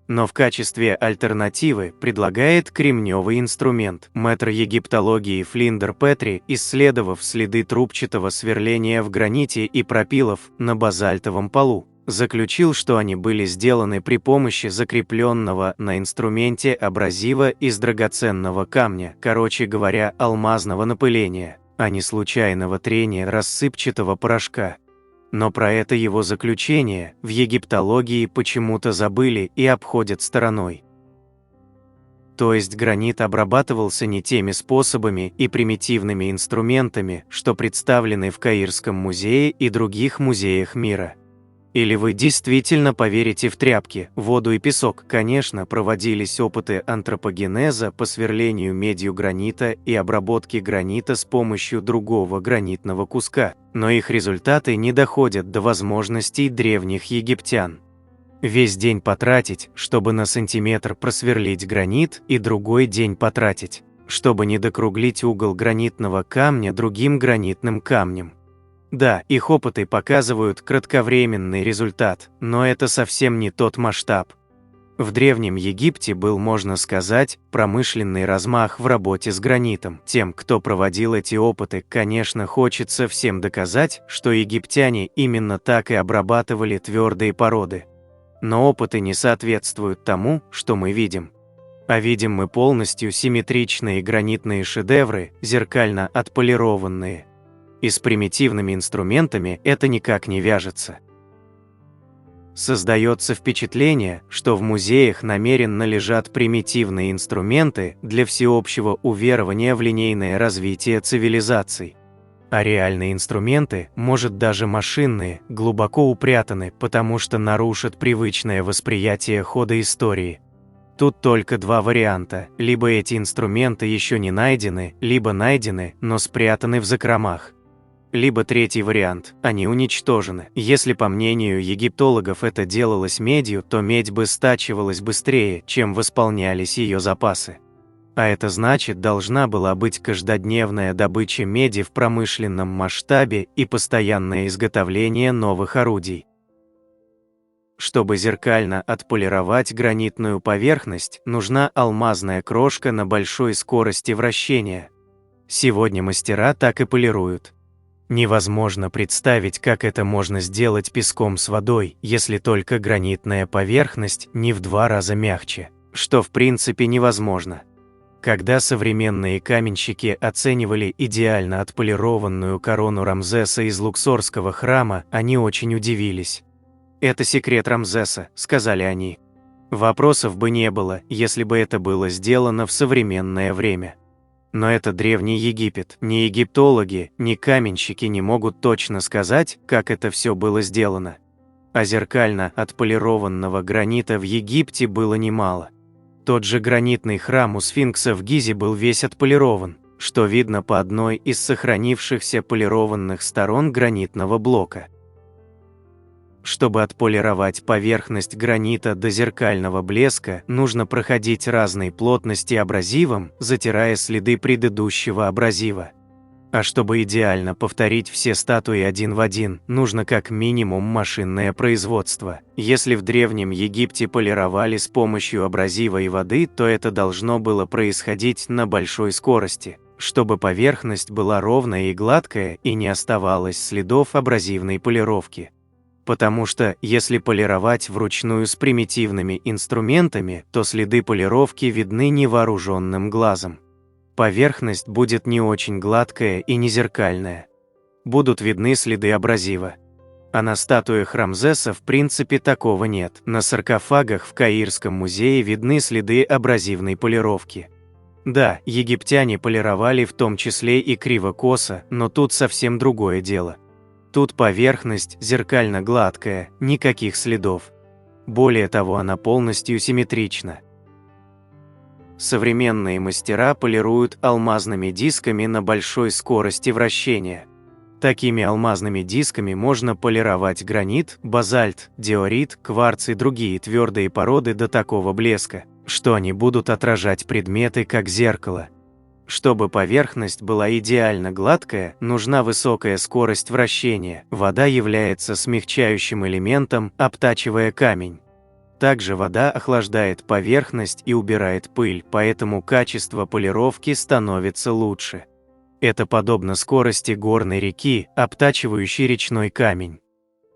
Но в качестве альтернативы предлагает кремневый инструмент. Мэтр египтологии Флиндер Петри, исследовав следы трубчатого сверления в граните и пропилов на базальтовом полу, заключил, что они были сделаны при помощи закрепленного на инструменте абразива из драгоценного камня, короче говоря, алмазного напыления, а не случайного трения рассыпчатого порошка. Но про это его заключение в египтологии почему-то забыли и обходят стороной. То есть гранит обрабатывался не теми способами и примитивными инструментами, что представлены в Каирском музее и других музеях мира. Или вы действительно поверите в тряпки, воду и песок? Конечно, проводились опыты антропогенеза по сверлению медью гранита и обработке гранита с помощью другого гранитного куска, но их результаты не доходят до возможностей древних египтян. Весь день потратить, чтобы на сантиметр просверлить гранит, и другой день потратить, чтобы не докруглить угол гранитного камня другим гранитным камнем. Да, их опыты показывают кратковременный результат, но это совсем не тот масштаб. В Древнем Египте был, можно сказать, промышленный размах в работе с гранитом. Тем, кто проводил эти опыты, конечно, хочется всем доказать, что египтяне именно так и обрабатывали твердые породы. Но опыты не соответствуют тому, что мы видим. А видим мы полностью симметричные гранитные шедевры, зеркально отполированные. И с примитивными инструментами это никак не вяжется. Создается впечатление, что в музеях намеренно лежат примитивные инструменты для всеобщего уверования в линейное развитие цивилизаций. А реальные инструменты, может даже машинные, глубоко упрятаны, потому что нарушат привычное восприятие хода истории. Тут только два варианта: либо эти инструменты еще не найдены, либо найдены, но спрятаны в закромах. Либо третий вариант – они уничтожены. Если, по мнению египтологов, это делалось медью, то медь бы стачивалась быстрее, чем восполнялись ее запасы. А это значит, должна была быть каждодневная добыча меди в промышленном масштабе и постоянное изготовление новых орудий. Чтобы зеркально отполировать гранитную поверхность, нужна алмазная крошка на большой скорости вращения. Сегодня мастера так и полируют. Невозможно представить, как это можно сделать песком с водой, если только гранитная поверхность не в 2 раза мягче, что в принципе невозможно. Когда современные каменщики оценивали идеально отполированную корону Рамзеса из Луксорского храма, они очень удивились. «Это секрет Рамзеса», — сказали они. Вопросов бы не было, если бы это было сделано в современное время. Но это Древний Египет. Ни египтологи, ни каменщики не могут точно сказать, как это все было сделано. А зеркально отполированного гранита в Египте было немало. Тот же гранитный храм у Сфинкса в Гизе был весь отполирован, что видно по одной из сохранившихся полированных сторон гранитного блока. Чтобы отполировать поверхность гранита до зеркального блеска, нужно проходить разной плотности абразивом, затирая следы предыдущего абразива. А чтобы идеально повторить все статуи один в один, нужно как минимум машинное производство. Если в Древнем Египте полировали с помощью абразива и воды, то это должно было происходить на большой скорости, чтобы поверхность была ровная и гладкая и не оставалось следов абразивной полировки. Потому что, если полировать вручную с примитивными инструментами, то следы полировки видны невооруженным глазом. Поверхность будет не очень гладкая и не зеркальная. Будут видны следы абразива. А на статуях Рамзеса в принципе такого нет. На саркофагах в Каирском музее видны следы абразивной полировки. Да, египтяне полировали в том числе и криво-косо, но тут совсем другое дело. Тут поверхность зеркально-гладкая, никаких следов. Более того, она полностью симметрична. Современные мастера полируют алмазными дисками на большой скорости вращения. Такими алмазными дисками можно полировать гранит, базальт, диорит, кварц и другие твердые породы до такого блеска, что они будут отражать предметы как зеркало. Чтобы поверхность была идеально гладкая, нужна высокая скорость вращения. Вода является смягчающим элементом, обтачивая камень. Также вода охлаждает поверхность и убирает пыль, поэтому качество полировки становится лучше. Это подобно скорости горной реки, обтачивающей речной камень.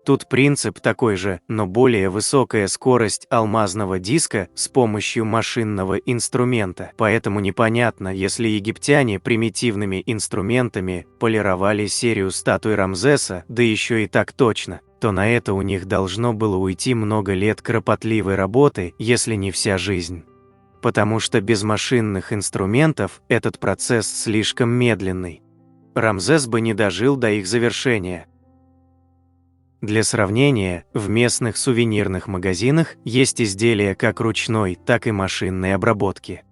Тут принцип такой же, но более высокая скорость алмазного диска с помощью машинного инструмента. Поэтому непонятно, если египтяне примитивными инструментами полировали серию статуй Рамзеса, да еще и так точно, то на это у них должно было уйти много лет кропотливой работы, если не вся жизнь. Потому что без машинных инструментов этот процесс слишком медленный. Рамзес бы не дожил до их завершения. Для сравнения, в местных сувенирных магазинах есть изделия как ручной, так и машинной обработки.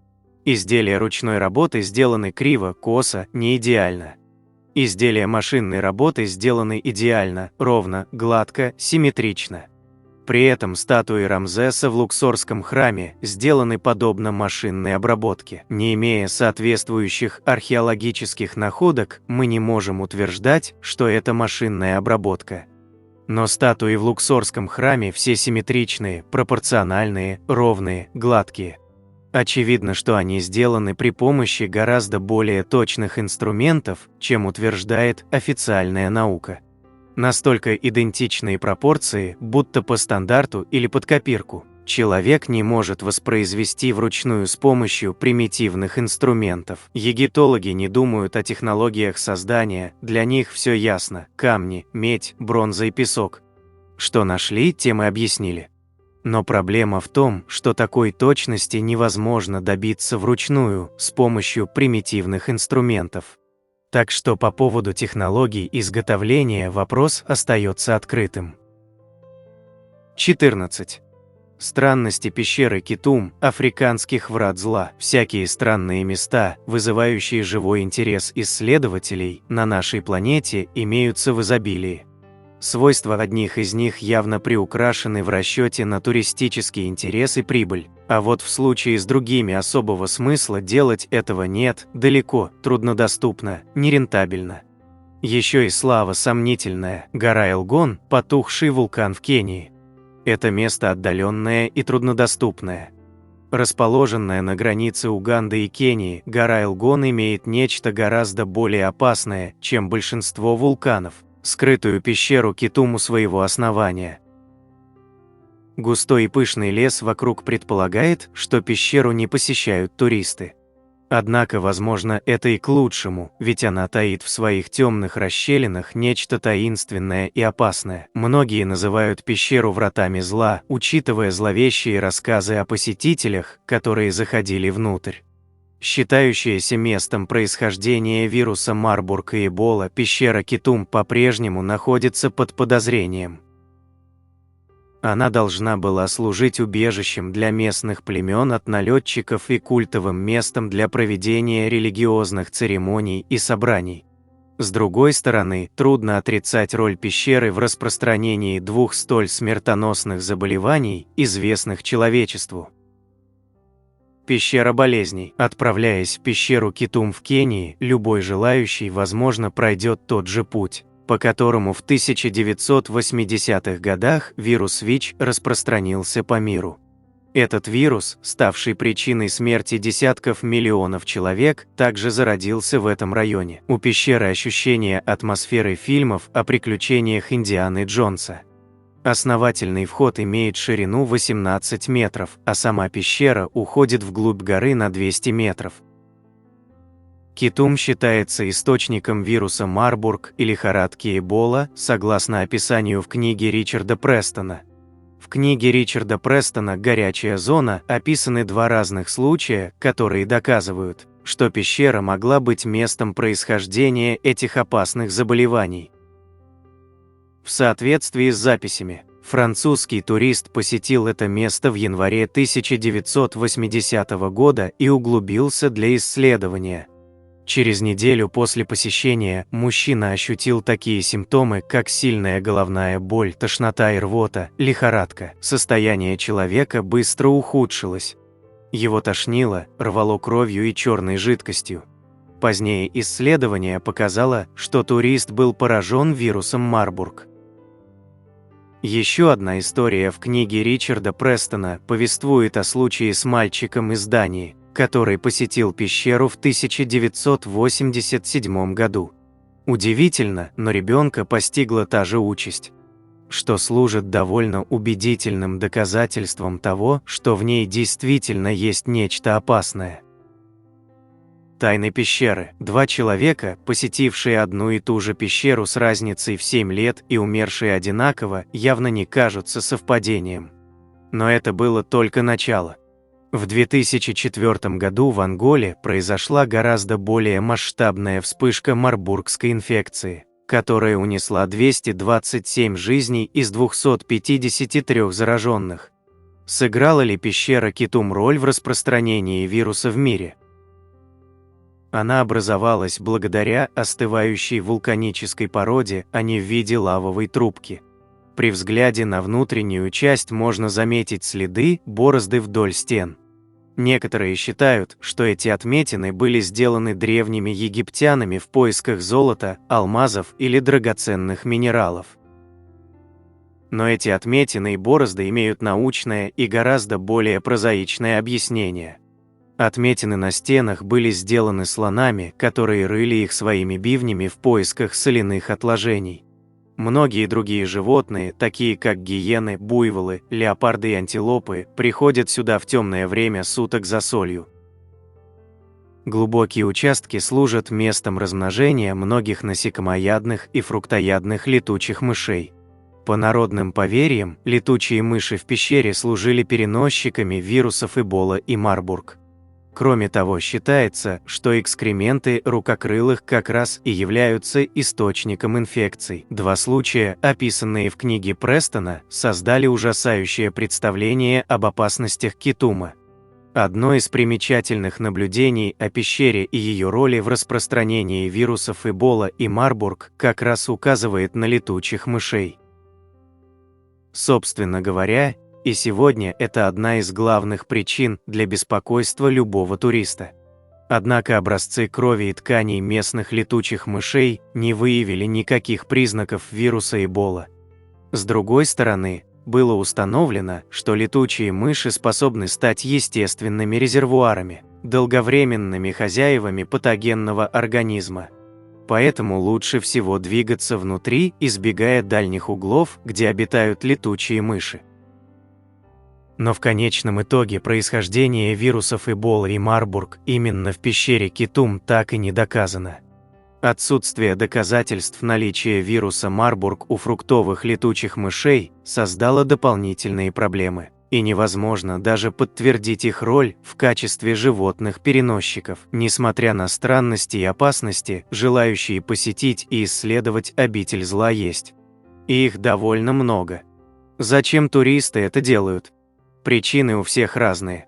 Изделия ручной работы сделаны криво, косо, не идеально. Изделия машинной работы сделаны идеально, ровно, гладко, симметрично. При этом статуи Рамзеса в Луксорском храме сделаны подобно машинной обработке. Не имея соответствующих археологических находок, мы не можем утверждать, что это машинная обработка. Но статуи в Луксорском храме все симметричные, пропорциональные, ровные, гладкие. Очевидно, что они сделаны при помощи гораздо более точных инструментов, чем утверждает официальная наука. Настолько идентичные пропорции, будто по стандарту или под копирку, человек не может воспроизвести вручную с помощью примитивных инструментов. Египтологи не думают о технологиях создания, для них все ясно – камни, медь, бронза и песок. Что нашли, тем и объяснили. Но проблема в том, что такой точности невозможно добиться вручную с помощью примитивных инструментов. Так что по поводу технологий изготовления вопрос остается открытым. 14. Странности пещеры Китум, африканских врат зла. Всякие странные места, вызывающие живой интерес исследователей, на нашей планете имеются в изобилии. Свойства одних из них явно приукрашены в расчете на туристический интерес и прибыль, а вот в случае с другими особого смысла делать этого нет, далеко, труднодоступно, нерентабельно. Еще и слава сомнительная. Гора Элгон – потухший вулкан в Кении. Это место отдаленное и труднодоступное. Расположенная на границе Уганды и Кении, гора Элгон имеет нечто гораздо более опасное, чем большинство вулканов – скрытую пещеру Китум у своего основания. Густой и пышный лес вокруг предполагает, что пещеру не посещают туристы. Однако, возможно, это и к лучшему, ведь она таит в своих темных расщелинах нечто таинственное и опасное. Многие называют пещеру вратами зла, учитывая зловещие рассказы о посетителях, которые заходили внутрь. Считающаяся местом происхождения вируса Марбург и Эбола, пещера Китум по-прежнему находится под подозрением. Она должна была служить убежищем для местных племен от налетчиков и культовым местом для проведения религиозных церемоний и собраний. С другой стороны, трудно отрицать роль пещеры в распространении двух столь смертоносных заболеваний, известных человечеству. Пещера болезней. Отправляясь в пещеру Китум в Кении, любой желающий, возможно, пройдет тот же путь, по которому в 1980-х годах вирус ВИЧ распространился по миру. Этот вирус, ставший причиной смерти десятков миллионов человек, также зародился в этом районе. У пещеры ощущение атмосферы фильмов о приключениях Индианы Джонса. Основательный вход имеет ширину 18 метров, а сама пещера уходит вглубь горы на 200 метров. Китум считается источником вируса Марбург и лихорадки Эбола, согласно описанию в книге Ричарда Престона. В книге Ричарда Престона «Горячая зона» описаны два разных случая, которые доказывают, что пещера могла быть местом происхождения этих опасных заболеваний. В соответствии с записями, французский турист посетил это место в январе 1980 года и углубился для исследования. Через неделю после посещения мужчина ощутил такие симптомы, как сильная головная боль, тошнота и рвота, лихорадка. Состояние человека быстро ухудшилось. Его тошнило, рвало кровью и черной жидкостью. Позднее исследование показало, что турист был поражен вирусом Марбург. Еще одна история в книге Ричарда Престона повествует о случае с мальчиком из Дании, который посетил пещеру в 1987 году. Удивительно, но ребенка постигла та же участь, что служит довольно убедительным доказательством того, что в ней действительно есть нечто опасное. Тайны пещеры. Два человека, посетившие одну и ту же пещеру с разницей в 7 лет и умершие одинаково, явно не кажутся совпадением. Но это было только начало. В 2004 году в Анголе произошла гораздо более масштабная вспышка марбургской инфекции, которая унесла 227 жизней из 253 зараженных. Сыграла ли пещера Китум роль в распространении вируса в мире? Она образовалась благодаря остывающей вулканической породе, а не в виде лавовой трубки. При взгляде на внутреннюю часть можно заметить следы, борозды вдоль стен. Некоторые считают, что эти отметины были сделаны древними египтянами в поисках золота, алмазов или драгоценных минералов. Но эти отметины и борозды имеют научное и гораздо более прозаичное объяснение. Отметины на стенах были сделаны слонами, которые рыли их своими бивнями в поисках соляных отложений. Многие другие животные, такие как гиены, буйволы, леопарды и антилопы, приходят сюда в темное время суток за солью. Глубокие участки служат местом размножения многих насекомоядных и фруктоядных летучих мышей. По народным поверьям, летучие мыши в пещере служили переносчиками вирусов Эбола и Марбург. Кроме того, считается, что экскременты рукокрылых как раз и являются источником инфекций. Два случая, описанные в книге Престона, создали ужасающее представление об опасностях Китума. Одно из примечательных наблюдений о пещере и ее роли в распространении вирусов Эбола и Марбург как раз указывает на летучих мышей. Собственно говоря, и сегодня это одна из главных причин для беспокойства любого туриста. Однако образцы крови и тканей местных летучих мышей не выявили никаких признаков вируса Эбола. С другой стороны, было установлено, что летучие мыши способны стать естественными резервуарами, долговременными хозяевами патогенного организма. Поэтому лучше всего двигаться внутри, избегая дальних углов, где обитают летучие мыши. Но в конечном итоге происхождение вирусов Эбола и Марбург именно в пещере Китум так и не доказано. Отсутствие доказательств наличия вируса Марбург у фруктовых летучих мышей создало дополнительные проблемы, и невозможно даже подтвердить их роль в качестве животных-переносчиков, несмотря на странности и опасности, желающие посетить и исследовать обитель зла есть. И их довольно много. Зачем туристы это делают? Причины у всех разные.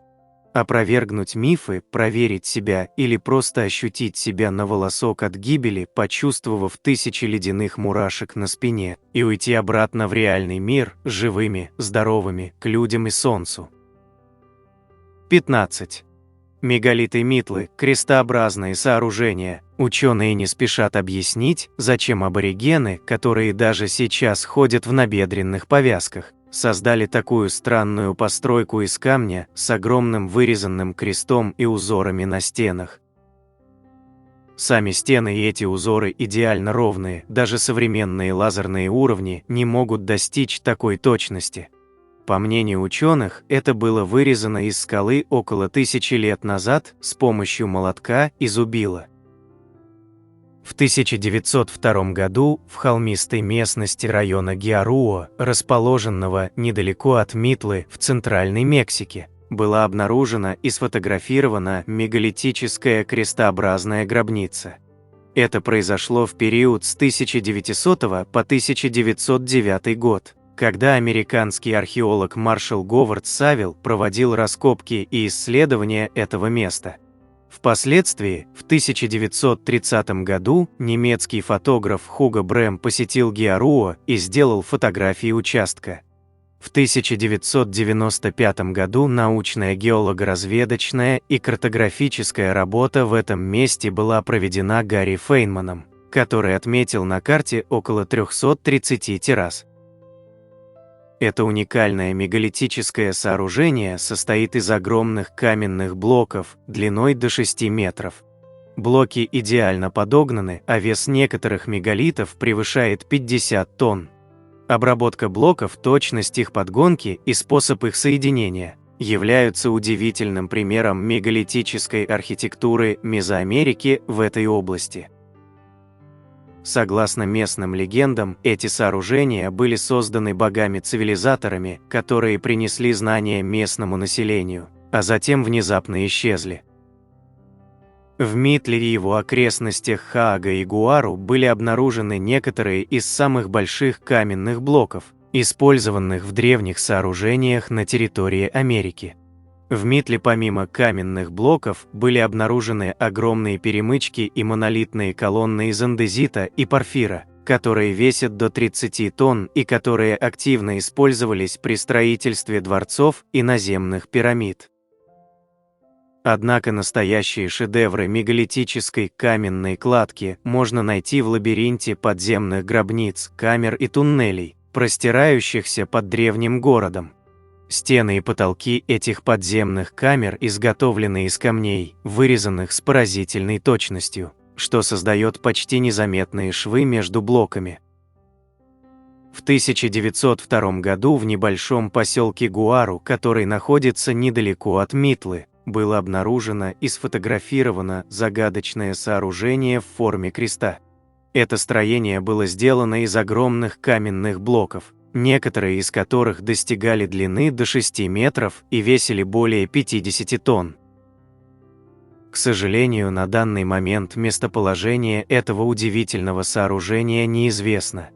Опровергнуть мифы, проверить себя или просто ощутить себя на волосок от гибели, почувствовав тысячи ледяных мурашек на спине, и уйти обратно в реальный мир, живыми, здоровыми, к людям и солнцу. 15. Мегалиты Митлы – крестообразные сооружения. Ученые не спешат объяснить, зачем аборигены, которые даже сейчас ходят в набедренных повязках, создали такую странную постройку из камня с огромным вырезанным крестом и узорами на стенах. Сами стены и эти узоры идеально ровные, даже современные лазерные уровни не могут достичь такой точности. По мнению ученых, это было вырезано из скалы около 1000 лет назад с помощью молотка и зубила. В 1902 году в холмистой местности района Гиаруо, расположенного недалеко от Митлы в Центральной Мексике, была обнаружена и сфотографирована мегалитическая крестообразная гробница. Это произошло в период с 1900 по 1909 год, когда американский археолог Маршал Говард Савилл проводил раскопки и исследования этого места. Впоследствии, в 1930 году, немецкий фотограф Хуго Брэм посетил Гиаруо и сделал фотографии участка. В 1995 году научная геолого-разведочная и картографическая работа в этом месте была проведена Гарри Фейнманом, который отметил на карте около 330 террас. Это уникальное мегалитическое сооружение состоит из огромных каменных блоков длиной до 6 метров. Блоки идеально подогнаны, а вес некоторых мегалитов превышает 50 тонн. Обработка блоков, точность их подгонки и способ их соединения являются удивительным примером мегалитической архитектуры Мезоамерики в этой области. Согласно местным легендам, эти сооружения были созданы богами-цивилизаторами, которые принесли знания местному населению, а затем внезапно исчезли. В Митле и его окрестностях Хаага и Гуару были обнаружены некоторые из самых больших каменных блоков, использованных в древних сооружениях на территории Америки. В Митле помимо каменных блоков были обнаружены огромные перемычки и монолитные колонны из андезита и порфира, которые весят до 30 тонн и которые активно использовались при строительстве дворцов и наземных пирамид. Однако настоящие шедевры мегалитической каменной кладки можно найти в лабиринте подземных гробниц, камер и туннелей, простирающихся под древним городом. Стены и потолки этих подземных камер изготовлены из камней, вырезанных с поразительной точностью, что создает почти незаметные швы между блоками. В 1902 году в небольшом поселке Гуару, который находится недалеко от Митлы, было обнаружено и сфотографировано загадочное сооружение в форме креста. Это строение было сделано из огромных каменных блоков, некоторые из которых достигали длины до 6 метров и весили более 50 тонн. К сожалению, на данный момент местоположение этого удивительного сооружения неизвестно.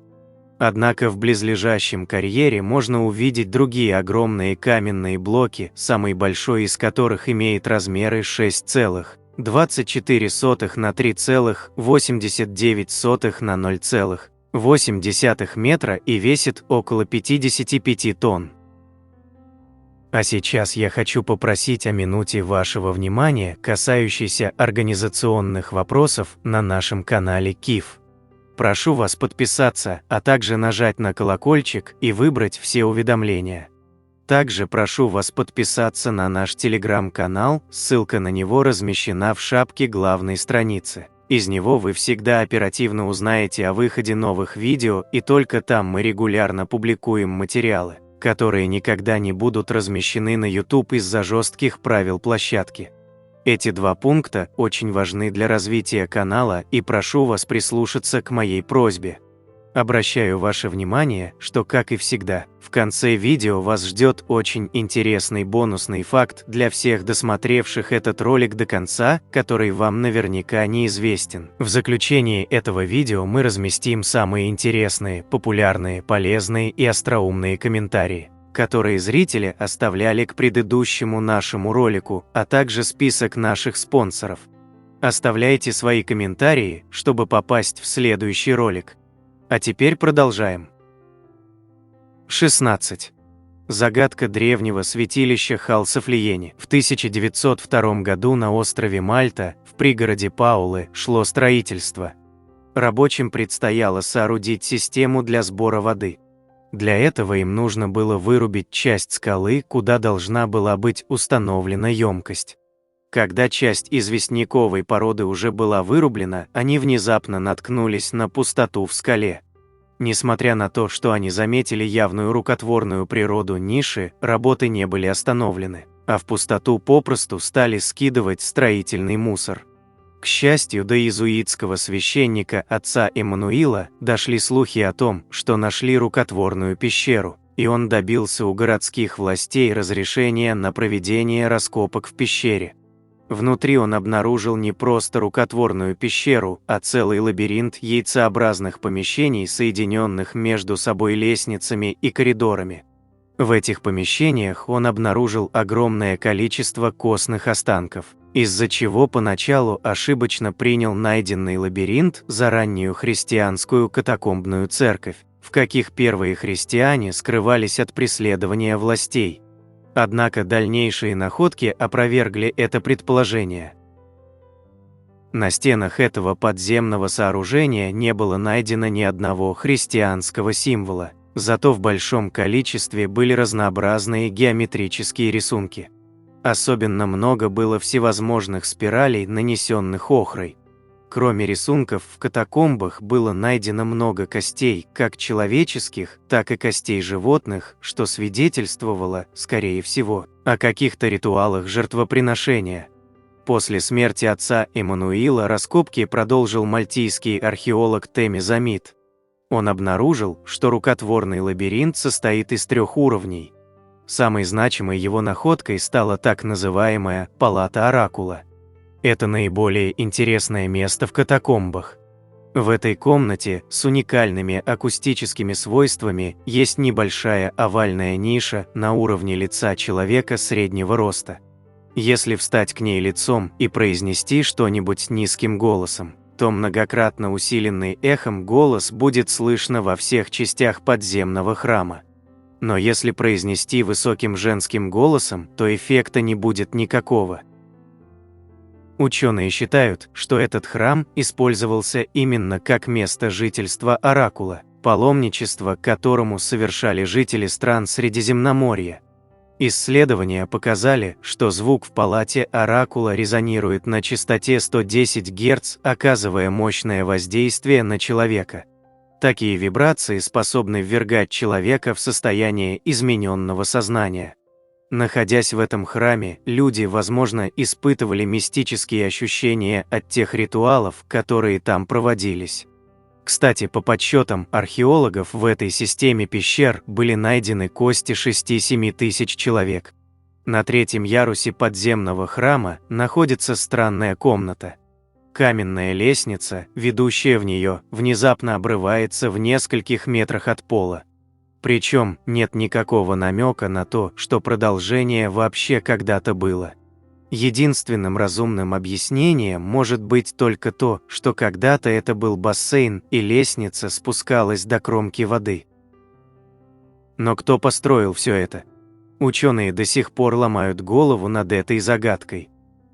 Однако в близлежащем карьере можно увидеть другие огромные каменные блоки, самый большой из которых имеет размеры 6,24 на 3,89 на 0,8 метра и весит около 55 тонн. А сейчас я хочу попросить о минуте вашего внимания, касающейся организационных вопросов на нашем канале КИФ. Прошу вас подписаться, а также нажать на колокольчик и выбрать все уведомления. Также прошу вас подписаться на наш телеграм-канал, ссылка на него размещена в шапке главной страницы. Из него вы всегда оперативно узнаете о выходе новых видео, и только там мы регулярно публикуем материалы, которые никогда не будут размещены на YouTube из-за жестких правил площадки. Эти два пункта очень важны для развития канала, и прошу вас прислушаться к моей просьбе. Обращаю ваше внимание, что, как и всегда, в конце видео вас ждет очень интересный бонусный факт для всех досмотревших этот ролик до конца, который вам наверняка неизвестен. В заключении этого видео мы разместим самые интересные, популярные, полезные и остроумные комментарии, которые зрители оставляли к предыдущему нашему ролику, а также список наших спонсоров. Оставляйте свои комментарии, чтобы попасть в следующий ролик. А теперь продолжаем. 16. Загадка древнего святилища Халсафлиени. В 1902 году на острове Мальта, в пригороде Паулы, шло строительство. Рабочим предстояло соорудить систему для сбора воды. Для этого им нужно было вырубить часть скалы, куда должна была быть установлена емкость. Когда часть известняковой породы уже была вырублена, они внезапно наткнулись на пустоту в скале. Несмотря на то, что они заметили явную рукотворную природу ниши, работы не были остановлены, а в пустоту попросту стали скидывать строительный мусор. К счастью, до иезуитского священника отца Эммануила дошли слухи о том, что нашли рукотворную пещеру, и он добился у городских властей разрешения на проведение раскопок в пещере. Внутри он обнаружил не просто рукотворную пещеру, а целый лабиринт яйцеобразных помещений, соединенных между собой лестницами и коридорами. В этих помещениях он обнаружил огромное количество костных останков, из-за чего поначалу ошибочно принял найденный лабиринт за раннюю христианскую катакомбную церковь, в каких первые христиане скрывались от преследования властей. Однако дальнейшие находки опровергли это предположение. На стенах этого подземного сооружения не было найдено ни одного христианского символа, зато в большом количестве были разнообразные геометрические рисунки. Особенно много было всевозможных спиралей, нанесенных охрой. Кроме рисунков, в катакомбах было найдено много костей, как человеческих, так и костей животных, что свидетельствовало, скорее всего, о каких-то ритуалах жертвоприношения. После смерти отца Эммануила раскопки продолжил мальтийский археолог Теми Замит. Он обнаружил, что рукотворный лабиринт состоит из 3 уровней. Самой значимой его находкой стала так называемая «палата оракула». Это наиболее интересное место в катакомбах. В этой комнате с уникальными акустическими свойствами есть небольшая овальная ниша на уровне лица человека среднего роста. Если встать к ней лицом и произнести что-нибудь низким голосом, то многократно усиленный эхом голос будет слышно во всех частях подземного храма. Но если произнести высоким женским голосом, то эффекта не будет никакого. Ученые считают, что этот храм использовался именно как место жительства оракула, паломничество к которому совершали жители стран Средиземноморья. Исследования показали, что звук в палате оракула резонирует на частоте 110 Гц, оказывая мощное воздействие на человека. Такие вибрации способны ввергать человека в состояние измененного сознания. Находясь в этом храме, люди, возможно, испытывали мистические ощущения от тех ритуалов, которые там проводились. Кстати, по подсчетам археологов, в этой системе пещер были найдены кости 6-7 тысяч человек. На 3-м ярусе подземного храма находится странная комната. Каменная лестница, ведущая в нее, внезапно обрывается в нескольких метрах от пола. Причем нет никакого намека на то, что продолжение вообще когда-то было. Единственным разумным объяснением может быть только то, что когда-то это был бассейн и лестница спускалась до кромки воды. Но кто построил все это? Ученые до сих пор ломают голову над этой загадкой.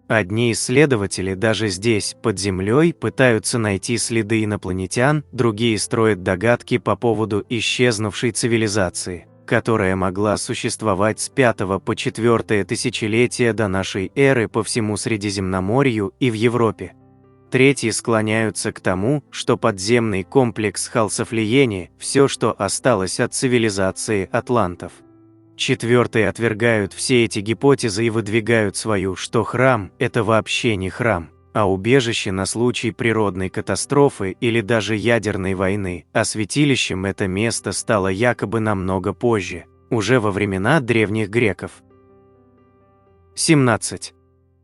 Одни исследователи даже здесь, под землей, пытаются найти следы инопланетян, другие строят догадки по поводу исчезнувшей цивилизации, которая могла существовать с 5 по 4 тысячелетия до нашей эры по всему Средиземноморью и в Европе. Третьи склоняются к тому, что подземный комплекс Халсафлиени – все, что осталось от цивилизации атлантов. Четвертые отвергают все эти гипотезы и выдвигают свою, что храм – это вообще не храм, а убежище на случай природной катастрофы или даже ядерной войны, а святилищем это место стало якобы намного позже, уже во времена древних греков. 17.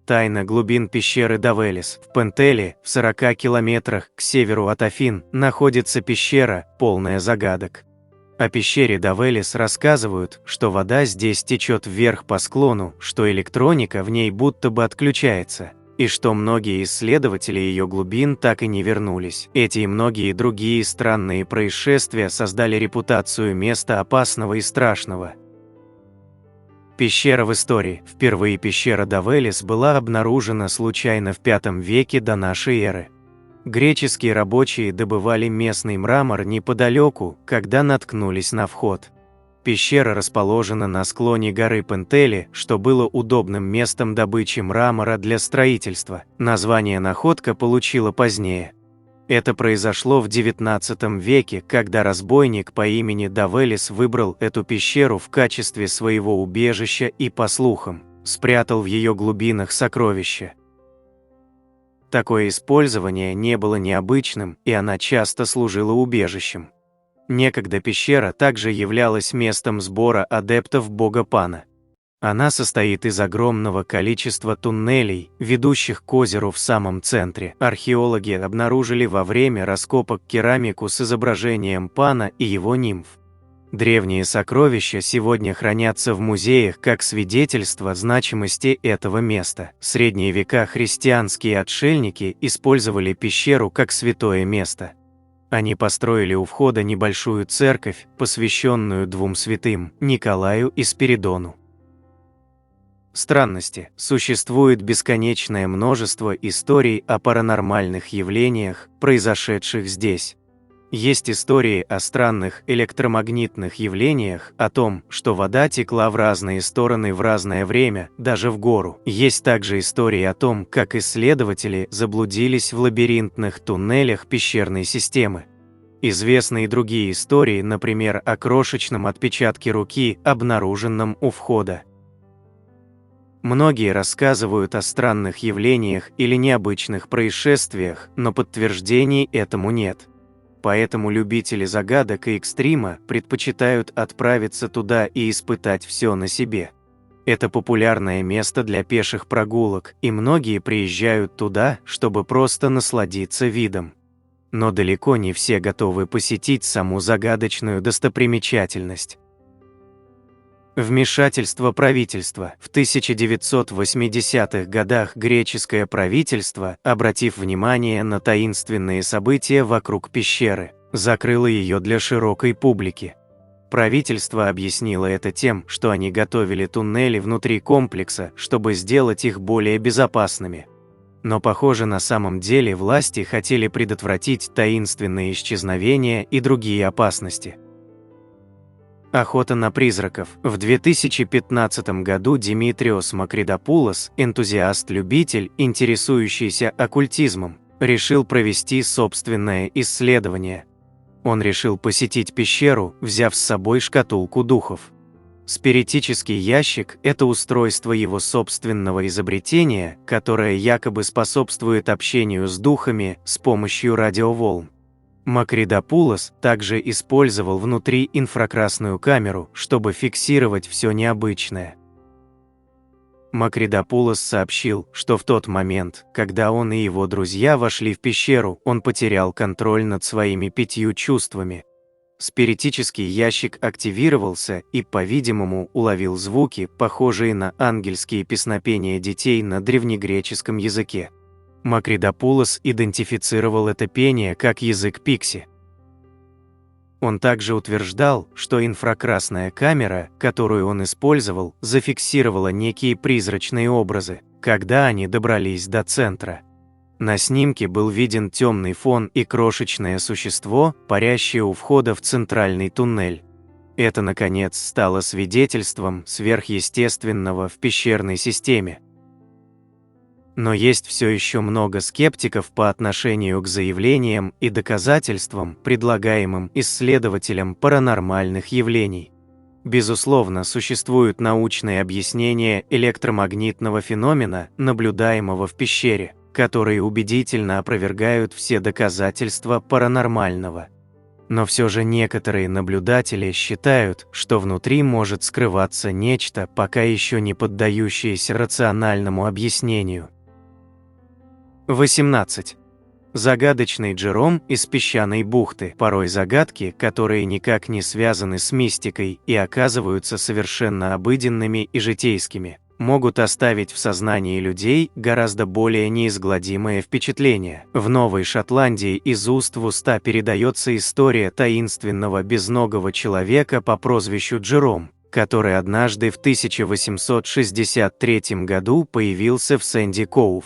Тайна глубин пещеры Давелис. В Пентеле, в 40 километрах к северу от Афин, находится пещера, полная загадок. О пещере Давелис рассказывают, что вода здесь течет вверх по склону, что электроника в ней будто бы отключается, и что многие исследователи ее глубин так и не вернулись. Эти и многие другие странные происшествия создали репутацию места опасного и страшного. Пещера в истории. Впервые пещера Давелис была обнаружена случайно в V веке до нашей эры. Греческие рабочие добывали местный мрамор неподалеку, когда наткнулись на вход. Пещера расположена на склоне горы Пентели, что было удобным местом добычи мрамора для строительства. Название находка получила позднее. Это произошло в XIX веке, когда разбойник по имени Давелис выбрал эту пещеру в качестве своего убежища и, по слухам, спрятал в ее глубинах сокровища. Такое использование не было необычным, и она часто служила убежищем. Некогда пещера также являлась местом сбора адептов бога Пана. Она состоит из огромного количества туннелей, ведущих к озеру в самом центре. Археологи обнаружили во время раскопок керамику с изображением Пана и его нимф. Древние сокровища сегодня хранятся в музеях как свидетельство значимости этого места. В средние века христианские отшельники использовали пещеру как святое место. Они построили у входа небольшую церковь, посвященную двум святым – Николаю и Спиридону. Странности. Существует бесконечное множество историй о паранормальных явлениях, произошедших здесь. Есть истории о странных электромагнитных явлениях, о том, что вода текла в разные стороны в разное время, даже в гору. Есть также истории о том, как исследователи заблудились в лабиринтных туннелях пещерной системы. Известны и другие истории, например, о крошечном отпечатке руки, обнаруженном у входа. Многие рассказывают о странных явлениях или необычных происшествиях, но подтверждений этому нет. Поэтому любители загадок и экстрима предпочитают отправиться туда и испытать все на себе. Это популярное место для пеших прогулок, и многие приезжают туда, чтобы просто насладиться видом. Но далеко не все готовы посетить саму загадочную достопримечательность. Вмешательство правительства. В 1980-х годах греческое правительство, обратив внимание на таинственные события вокруг пещеры, закрыло ее для широкой публики. Правительство объяснило это тем, что они готовили туннели внутри комплекса, чтобы сделать их более безопасными. Но, похоже, на самом деле власти хотели предотвратить таинственные исчезновения и другие опасности. Охота на призраков. В 2015 году Димитриос Макридопулос, энтузиаст-любитель, интересующийся оккультизмом, решил провести собственное исследование. Он решил посетить пещеру, взяв с собой шкатулку духов. Спиритический ящик – это устройство его собственного изобретения, которое якобы способствует общению с духами с помощью радиоволн. Макридопулос также использовал внутри инфракрасную камеру, чтобы фиксировать все необычное. Макридопулос сообщил, что в тот момент, когда он и его друзья вошли в пещеру, он потерял контроль над своими 5 чувствами. Спиритический ящик активировался и, по-видимому, уловил звуки, похожие на ангельские песнопения детей на древнегреческом языке. Макридопулос идентифицировал это пение как язык пикси. Он также утверждал, что инфракрасная камера, которую он использовал, зафиксировала некие призрачные образы, когда они добрались до центра. На снимке был виден темный фон и крошечное существо, парящее у входа в центральный туннель. Это, наконец, стало свидетельством сверхъестественного в пещерной системе. Но есть все еще много скептиков по отношению к заявлениям и доказательствам, предлагаемым исследователям паранормальных явлений. Безусловно, существуют научные объяснения электромагнитного феномена, наблюдаемого в пещере, которые убедительно опровергают все доказательства паранормального. Но все же некоторые наблюдатели считают, что внутри может скрываться нечто, пока еще не поддающееся рациональному объяснению. 18. Загадочный Джером из песчаной бухты. Порой загадки, которые никак не связаны с мистикой и оказываются совершенно обыденными и житейскими, могут оставить в сознании людей гораздо более неизгладимое впечатление. В Новой Шотландии из уст в уста передается история таинственного безногого человека по прозвищу Джером, который однажды в 1863 году появился в Сэнди-Коув.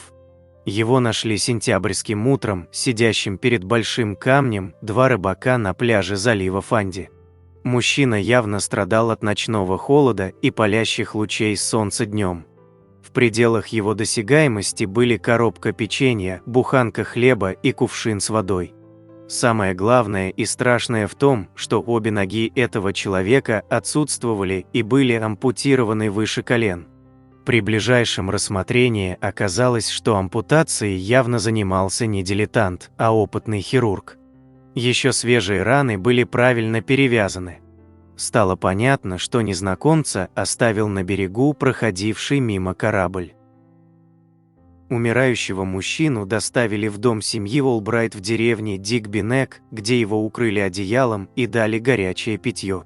Его нашли сентябрьским утром, сидящим перед большим камнем, два рыбака на пляже залива Фанди. Мужчина явно страдал от ночного холода и палящих лучей солнца днем. В пределах его досягаемости были коробка печенья, буханка хлеба и кувшин с водой. Самое главное и страшное в том, что обе ноги этого человека отсутствовали и были ампутированы выше колен. При ближайшем рассмотрении оказалось, что ампутацией явно занимался не дилетант, а опытный хирург. Еще свежие раны были правильно перевязаны. Стало понятно, что незнакомца оставил на берегу проходивший мимо корабль. Умирающего мужчину доставили в дом семьи Олбрайт в деревне Дигби-Нек, где его укрыли одеялом и дали горячее питье.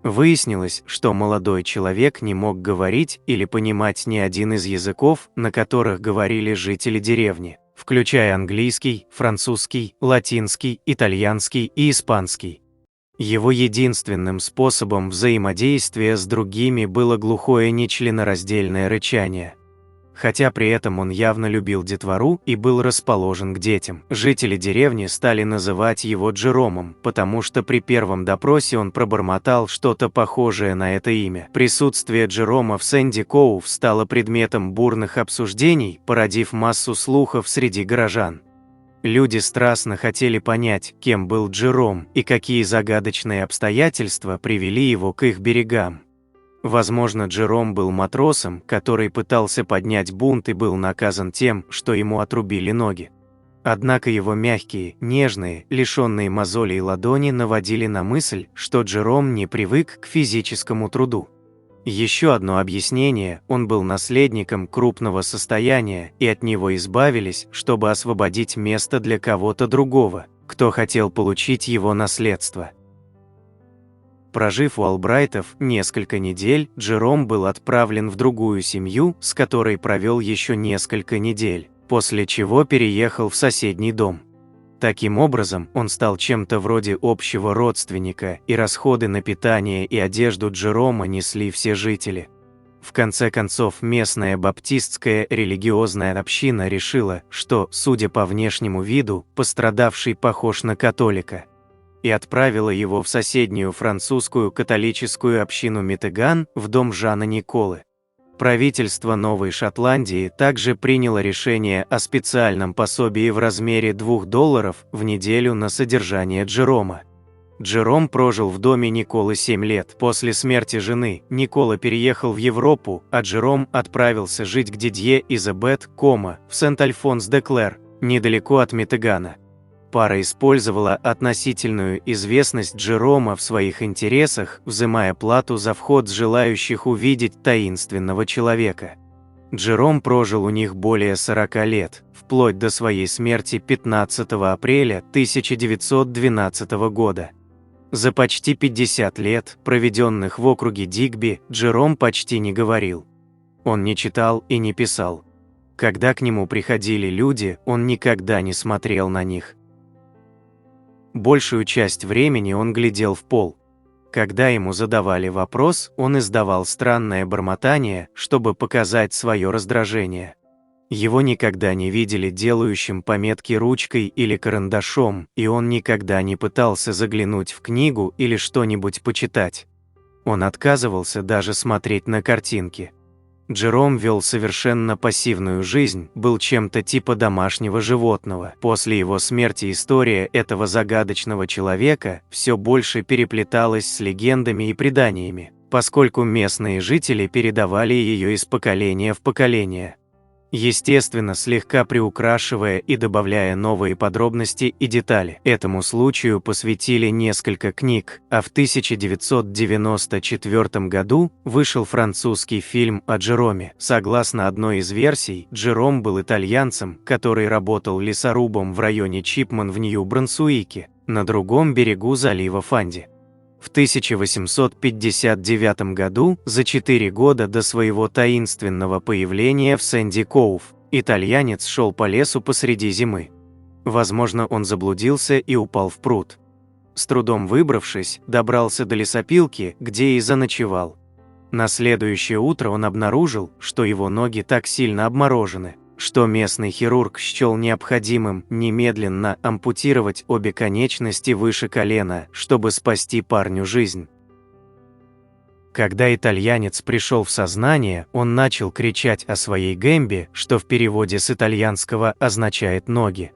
Выяснилось, что молодой человек не мог говорить или понимать ни один из языков, на которых говорили жители деревни, включая английский, французский, латинский, итальянский и испанский. Его единственным способом взаимодействия с другими было глухое нечленораздельное рычание. Хотя при этом он явно любил детвору и был расположен к детям. Жители деревни стали называть его Джеромом, потому что при первом допросе он пробормотал что-то похожее на это имя. Присутствие Джерома в Сэнди-Коув стало предметом бурных обсуждений, породив массу слухов среди горожан. Люди страстно хотели понять, кем был Джером и какие загадочные обстоятельства привели его к их берегам. Возможно, Джером был матросом, который пытался поднять бунт и был наказан тем, что ему отрубили ноги. Однако его мягкие, нежные, лишенные мозолей ладони наводили на мысль, что Джером не привык к физическому труду. Еще одно объяснение – он был наследником крупного состояния, и от него избавились, чтобы освободить место для кого-то другого, кто хотел получить его наследство. Прожив у Олбрайтов несколько недель, Джером был отправлен в другую семью, с которой провел еще несколько недель, после чего переехал в соседний дом. Таким образом, он стал чем-то вроде общего родственника, и расходы на питание и одежду Джерома несли все жители. В конце концов, местная баптистская религиозная община решила, что, судя по внешнему виду, пострадавший похож на католика, и отправила его в соседнюю французскую католическую общину Митеган в дом Жана Николы. Правительство Новой Шотландии также приняло решение о специальном пособии в размере $2 в неделю на содержание Джерома. Джером прожил в доме Николы 7 лет. После смерти жены Никола переехал в Европу, а Джером отправился жить к Дидье Изабет Кома в Сент-Альфонс-де-Клер, недалеко от Митегана. Пара использовала относительную известность Джерома в своих интересах, взимая плату за вход с желающих увидеть таинственного человека. Джером прожил у них более 40 лет, вплоть до своей смерти 15 апреля 1912 года. За почти 50 лет, проведенных в округе Дигби, Джером почти не говорил. Он не читал и не писал. Когда к нему приходили люди, он никогда не смотрел на них. Большую часть времени он глядел в пол. Когда ему задавали вопрос, он издавал странное бормотание, чтобы показать свое раздражение. Его никогда не видели делающим пометки ручкой или карандашом, и он никогда не пытался заглянуть в книгу или что-нибудь почитать. Он отказывался даже смотреть на картинки. Джером вел совершенно пассивную жизнь, был чем-то типа домашнего животного. После его смерти история этого загадочного человека все больше переплеталась с легендами и преданиями, поскольку местные жители передавали ее из поколения в поколение. Естественно, слегка приукрашивая и добавляя новые подробности и детали. Этому случаю посвятили несколько книг, а в 1994 году вышел французский фильм о Джероме. Согласно одной из версий, Джером был итальянцем, который работал лесорубом в районе Чипман в Нью-Брансуике, на другом берегу залива Фанди. В 1859 году, за 4 года до своего таинственного появления в Сэнди-Коув, итальянец шел по лесу посреди зимы. Возможно, он заблудился и упал в пруд. С трудом выбравшись, добрался до лесопилки, где и заночевал. На следующее утро он обнаружил, что его ноги так сильно обморожены, что местный хирург счел необходимым немедленно ампутировать обе конечности выше колена, чтобы спасти парню жизнь. Когда итальянец пришел в сознание, он начал кричать о своей гэмбе, что в переводе с итальянского означает «ноги».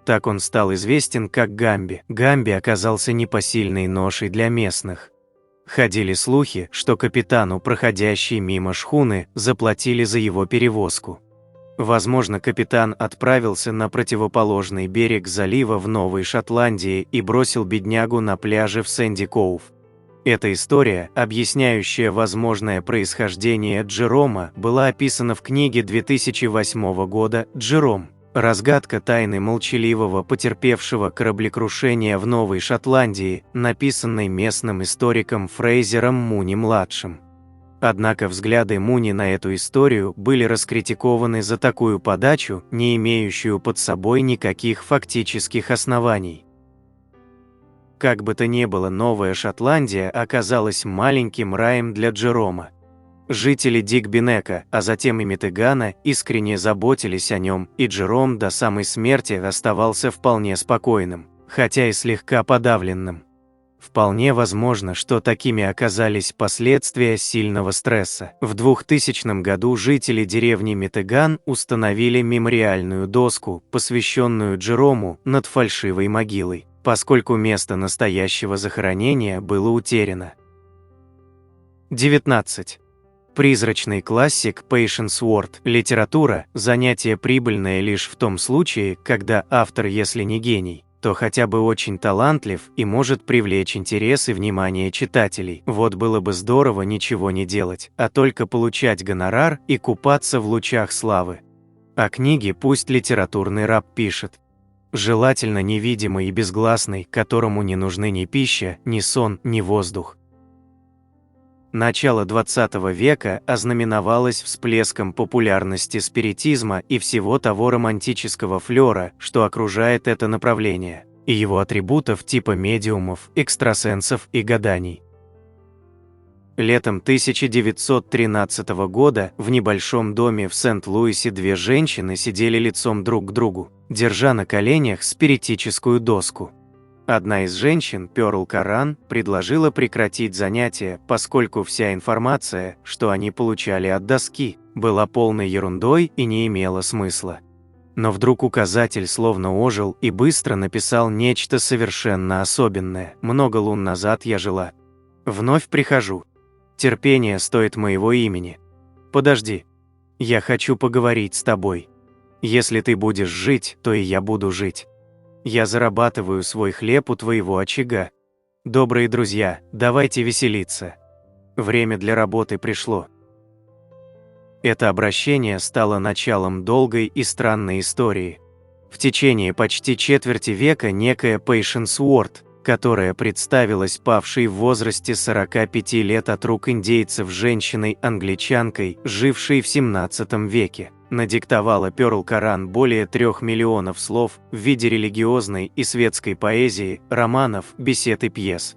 Так он стал известен как Гамби. Гамби оказался непосильной ношей для местных. Ходили слухи, что капитану, проходящей мимо шхуны, заплатили за его перевозку. Возможно, капитан отправился на противоположный берег залива в Новой Шотландии и бросил беднягу на пляже в Сэнди-Коув. Эта история, объясняющая возможное происхождение Джерома, была описана в книге 2008 года «Джером. Разгадка тайны молчаливого потерпевшего кораблекрушение в Новой Шотландии», написанной местным историком Фрейзером Муни-младшим. Однако взгляды Муни на эту историю были раскритикованы за такую подачу, не имеющую под собой никаких фактических оснований. Как бы то ни было, Новая Шотландия оказалась маленьким раем для Джерома. Жители Дигби-Нека, а затем и Митигана, искренне заботились о нем, и Джером до самой смерти оставался вполне спокойным, хотя и слегка подавленным. Вполне возможно, что такими оказались последствия сильного стресса. В 2000 году жители деревни Митиган установили мемориальную доску, посвященную Джерому, над фальшивой могилой, поскольку место настоящего захоронения было утеряно. 19. Призрачный классик Пейшенс Уорд. Литература – занятие прибыльное лишь в том случае, когда автор, если не гений, то хотя бы очень талантлив и может привлечь интерес и внимание читателей. Вот было бы здорово ничего не делать, а только получать гонорар и купаться в лучах славы. А книги пусть литературный раб пишет. Желательно невидимый и безгласный, которому не нужны ни пища, ни сон, ни воздух. Начало XX века ознаменовалось всплеском популярности спиритизма и всего того романтического флёра, что окружает это направление, и его атрибутов типа медиумов, экстрасенсов и гаданий. Летом 1913 года в небольшом доме в Сент-Луисе две женщины сидели лицом друг к другу, держа на коленях спиритическую доску. Одна из женщин, Пёрл Коран, предложила прекратить занятия, поскольку вся информация, что они получали от доски, была полной ерундой и не имела смысла. Но вдруг указатель словно ожил и быстро написал нечто совершенно особенное. Много лун назад я жила. Вновь прихожу. Терпение стоит моего имени. Подожди. Я хочу поговорить с тобой. Если ты будешь жить, то и я буду жить. Я зарабатываю свой хлеб у твоего очага. Добрые друзья, давайте веселиться. Время для работы пришло. Это обращение стало началом долгой и странной истории. В течение почти четверти века некая Пейшенс Уорд, которая представилась павшей в возрасте 45 лет от рук индейцев женщиной-англичанкой, жившей в 17 веке, надиктовала Пёрл Коран более 3 миллионов слов в виде религиозной и светской поэзии, романов, бесед и пьес.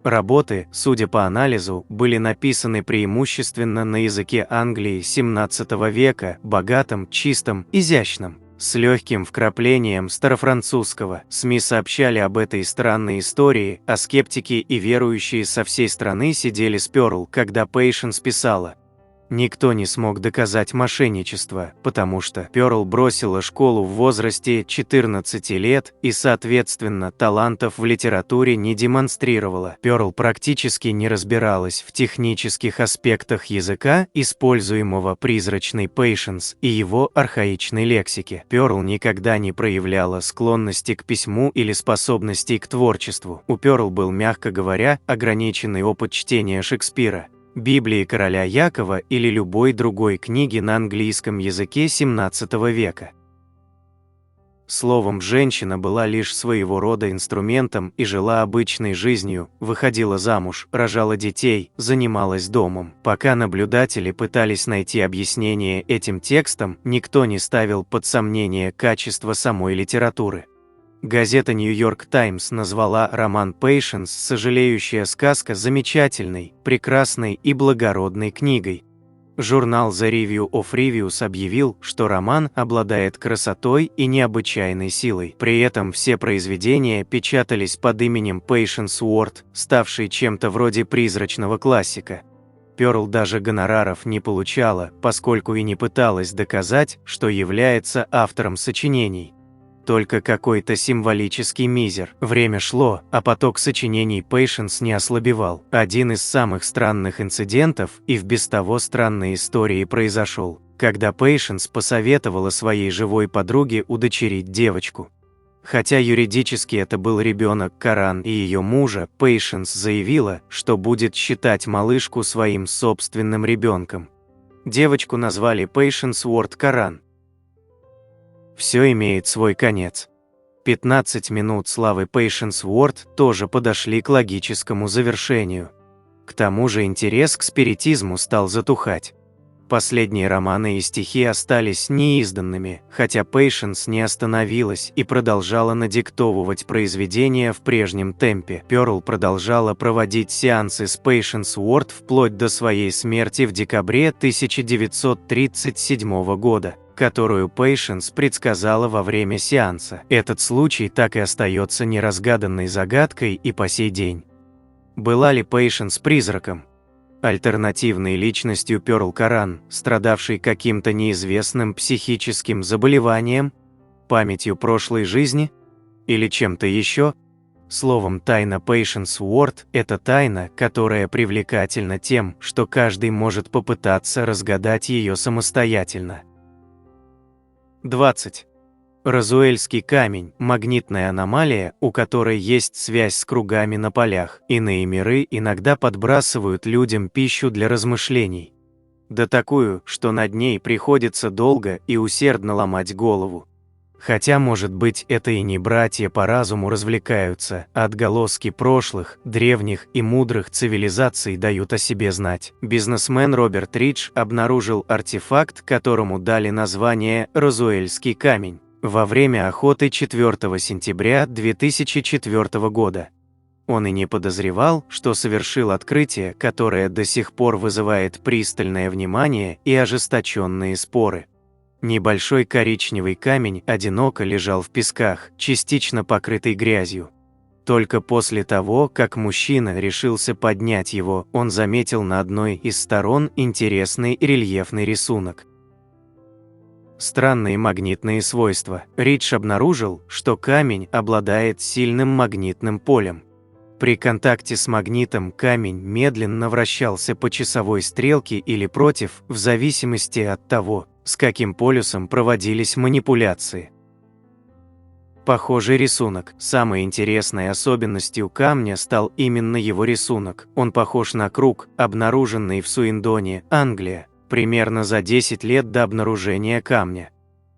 Работы, судя по анализу, были написаны преимущественно на языке Англии XVII века, богатом, чистом, изящном, с легким вкраплением старофранцузского. СМИ сообщали об этой странной истории, а скептики и верующие со всей страны сидели с Пёрл, когда Пейшенс писала. Никто не смог доказать мошенничество, потому что Пёрл бросила школу в возрасте 14 лет и, соответственно, талантов в литературе не демонстрировала. Пёрл практически не разбиралась в технических аспектах языка, используемого призрачной Пейшенс, и его архаичной лексике. Пёрл никогда не проявляла склонности к письму или способностей к творчеству. У Пёрл был, мягко говоря, ограниченный опыт чтения Шекспира, Библии короля Якова или любой другой книги на английском языке XVII века. Словом, женщина была лишь своего рода инструментом и жила обычной жизнью, выходила замуж, рожала детей, занималась домом. Пока наблюдатели пытались найти объяснение этим текстам, никто не ставил под сомнение качество самой литературы. Газета «Нью-Йорк Таймс» назвала роман «Пейшенс. Сожалеющая сказка» замечательной, прекрасной и благородной книгой. Журнал The Review of Reviews объявил, что роман обладает красотой и необычайной силой. При этом все произведения печатались под именем Пейшенс Уорд, ставшей чем-то вроде призрачного классика. Пёрл даже гонораров не получала, поскольку и не пыталась доказать, что является автором сочинений. Только какой-то символический мизер. Время шло, а поток сочинений Пейшенс не ослабевал. Один из самых странных инцидентов и в без того странной истории произошел, когда Пейшенс посоветовала своей живой подруге удочерить девочку. Хотя юридически это был ребенок Каран и ее мужа, Пейшенс заявила, что будет считать малышку своим собственным ребенком. Девочку назвали Пейшенс Уорд Каран. Все имеет свой конец. 15 минут славы Пейшенс Уорд тоже подошли к логическому завершению. К тому же интерес к спиритизму стал затухать. Последние романы и стихи остались неизданными, хотя Пейшенс не остановилась и продолжала надиктовывать произведения в прежнем темпе. Пёрл продолжала проводить сеансы с Пейшенс Уорд вплоть до своей смерти в декабре 1937 года, которую Пейшенс предсказала во время сеанса. Этот случай так и остается неразгаданной загадкой и по сей день. Была ли Пейшенс призраком? Альтернативной личностью Пёрл Каран, страдавшей каким-то неизвестным психическим заболеванием, памятью прошлой жизни или чем-то еще? Словом, тайна Пейшенс Уорд – это тайна, которая привлекательна тем, что каждый может попытаться разгадать ее самостоятельно. 20. Розуэльский камень – магнитная аномалия, у которой есть связь с кругами на полях. Иные миры иногда подбрасывают людям пищу для размышлений. Да такую, что над ней приходится долго и усердно ломать голову. Хотя, может быть, это и не братья по разуму развлекаются, а отголоски прошлых, древних и мудрых цивилизаций дают о себе знать. Бизнесмен Роберт Ридж обнаружил артефакт, которому дали название «Розуэльский камень» во время охоты 4 сентября 2004 года. Он и не подозревал, что совершил открытие, которое до сих пор вызывает пристальное внимание и ожесточенные споры. Небольшой коричневый камень одиноко лежал в песках, частично покрытый грязью. Только после того, как мужчина решился поднять его, он заметил на одной из сторон интересный рельефный рисунок. Странные магнитные свойства. Ридж обнаружил, что камень обладает сильным магнитным полем. При контакте с магнитом камень медленно вращался по часовой стрелке или против, в зависимости от того, с каким полюсом проводились манипуляции. Похожий рисунок. Самой интересной особенностью камня стал именно его рисунок. Он похож на круг, обнаруженный в Суиндоне, Англия, примерно за 10 лет до обнаружения камня.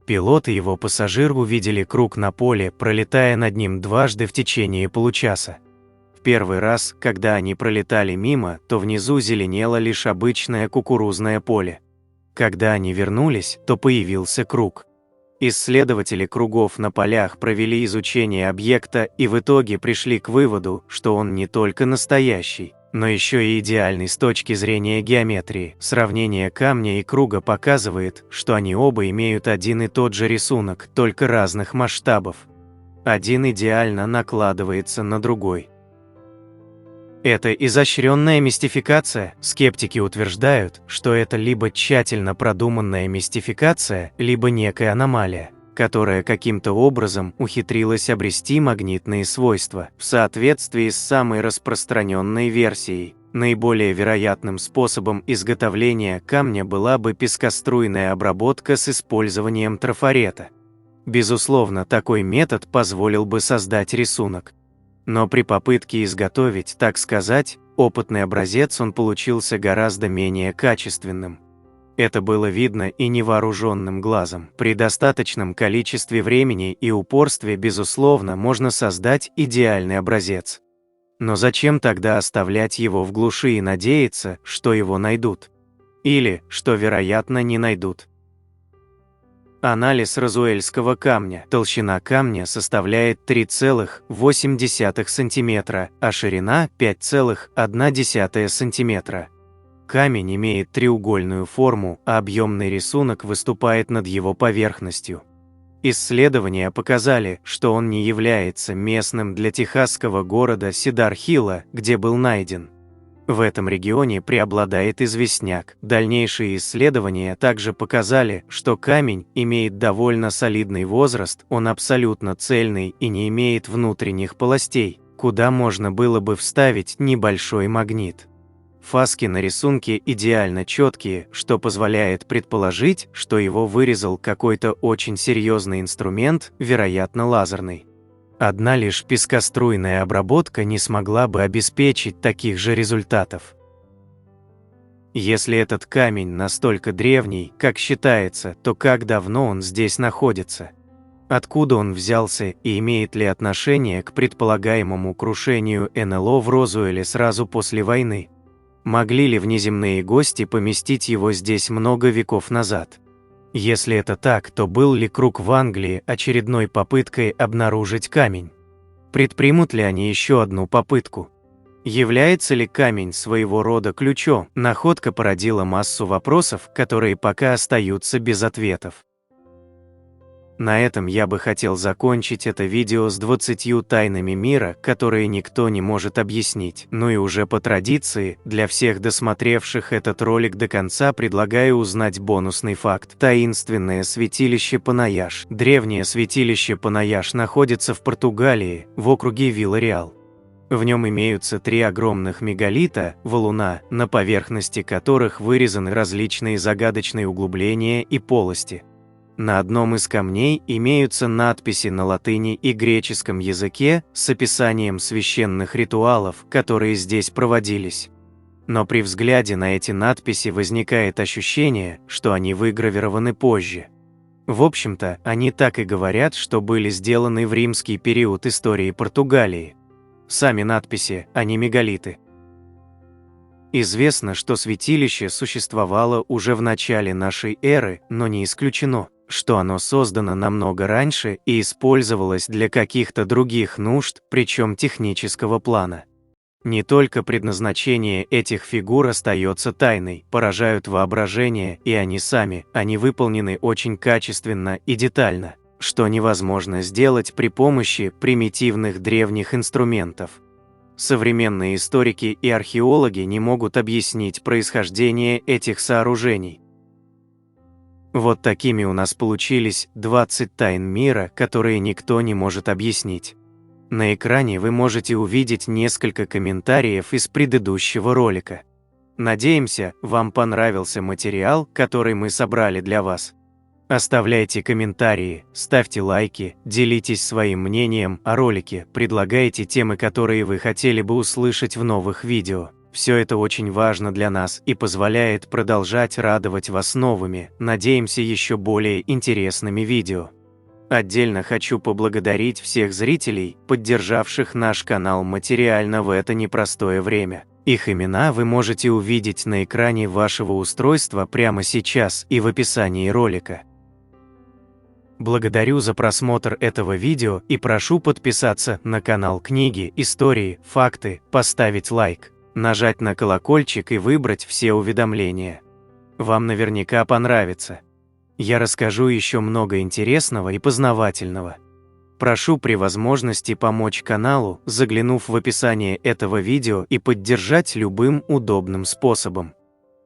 Пилот и его пассажир увидели круг на поле, пролетая над ним дважды в течение получаса. В первый раз, когда они пролетали мимо, то внизу зеленело лишь обычное кукурузное поле. Когда они вернулись, то появился круг. Исследователи кругов на полях провели изучение объекта и в итоге пришли к выводу, что он не только настоящий, но еще и идеальный с точки зрения геометрии. Сравнение камня и круга показывает, что они оба имеют один и тот же рисунок, только разных масштабов. Один идеально накладывается на другой. Это изощренная мистификация. Скептики утверждают, что это либо тщательно продуманная мистификация, либо некая аномалия, которая каким-то образом ухитрилась обрести магнитные свойства. В соответствии с самой распространенной версией, наиболее вероятным способом изготовления камня была бы пескоструйная обработка с использованием трафарета. Безусловно, такой метод позволил бы создать рисунок. Но при попытке изготовить, так сказать, опытный образец он получился гораздо менее качественным. Это было видно и невооруженным глазом. При достаточном количестве времени и упорстве, безусловно, можно создать идеальный образец. Но зачем тогда оставлять его в глуши и надеяться, что его найдут? Или, что вероятно, не найдут? Анализ розуэльского камня. Толщина камня составляет 3,8 см, а ширина 5,1 см. Камень имеет треугольную форму, а объемный рисунок выступает над его поверхностью. Исследования показали, что он не является местным для техасского города Сидар-Хилла, где был найден. В этом регионе преобладает известняк. Дальнейшие исследования также показали, что камень имеет довольно солидный возраст, он абсолютно цельный и не имеет внутренних полостей, куда можно было бы вставить небольшой магнит. Фаски на рисунке идеально четкие, что позволяет предположить, что его вырезал какой-то очень серьезный инструмент, вероятно лазерный. Одна лишь пескоструйная обработка не смогла бы обеспечить таких же результатов. Если этот камень настолько древний, как считается, то как давно он здесь находится? Откуда он взялся и имеет ли отношение к предполагаемому крушению НЛО в Розуэле сразу после войны? Могли ли внеземные гости поместить его здесь много веков назад? Если это так, то был ли круг в Англии очередной попыткой обнаружить камень? Предпримут ли они еще одну попытку? Является ли камень своего рода ключом? Находка породила массу вопросов, которые пока остаются без ответов. На этом я бы хотел закончить это видео с 20 тайнами мира, которые никто не может объяснить. Ну и уже по традиции, для всех досмотревших этот ролик до конца предлагаю узнать бонусный факт. Таинственное святилище Панаяш. Древнее святилище Панаяш находится в Португалии, в округе Вила-Реал. В нем имеются 3 огромных мегалита, валуна, на поверхности которых вырезаны различные загадочные углубления и полости. На одном из камней имеются надписи на латыни и греческом языке с описанием священных ритуалов, которые здесь проводились. Но при взгляде на эти надписи возникает ощущение, что они выгравированы позже. В общем-то, они так и говорят, что были сделаны в римский период истории Португалии. Сами надписи, а не мегалиты. Известно, что святилище существовало уже в начале нашей эры, но не исключено, что оно создано намного раньше и использовалось для каких-то других нужд, причем технического плана. Не только предназначение этих фигур остается тайной, поражают воображение и они сами, они выполнены очень качественно и детально, что невозможно сделать при помощи примитивных древних инструментов. Современные историки и археологи не могут объяснить происхождение этих сооружений. Вот такими у нас получились 20 тайн мира, которые никто не может объяснить. На экране вы можете увидеть несколько комментариев из предыдущего ролика. Надеемся, вам понравился материал, который мы собрали для вас. Оставляйте комментарии, ставьте лайки, делитесь своим мнением о ролике, предлагайте темы, которые вы хотели бы услышать в новых видео. Все это очень важно для нас и позволяет продолжать радовать вас новыми, надеемся, еще более интересными видео. Отдельно хочу поблагодарить всех зрителей, поддержавших наш канал материально в это непростое время. Их имена вы можете увидеть на экране вашего устройства прямо сейчас и в описании ролика. Благодарю за просмотр этого видео и прошу подписаться на канал Книги, Истории, Факты, поставить лайк, нажать на колокольчик и выбрать все уведомления. Вам наверняка понравится. Я расскажу еще много интересного и познавательного. Прошу при возможности помочь каналу, заглянув в описание этого видео и поддержать любым удобным способом.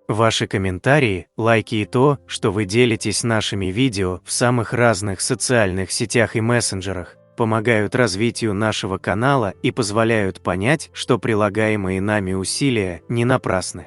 Ваши комментарии, лайки и то, что вы делитесь нашими видео в самых разных социальных сетях и мессенджерах, помогают развитию нашего канала и позволяют понять, что прилагаемые нами усилия не напрасны.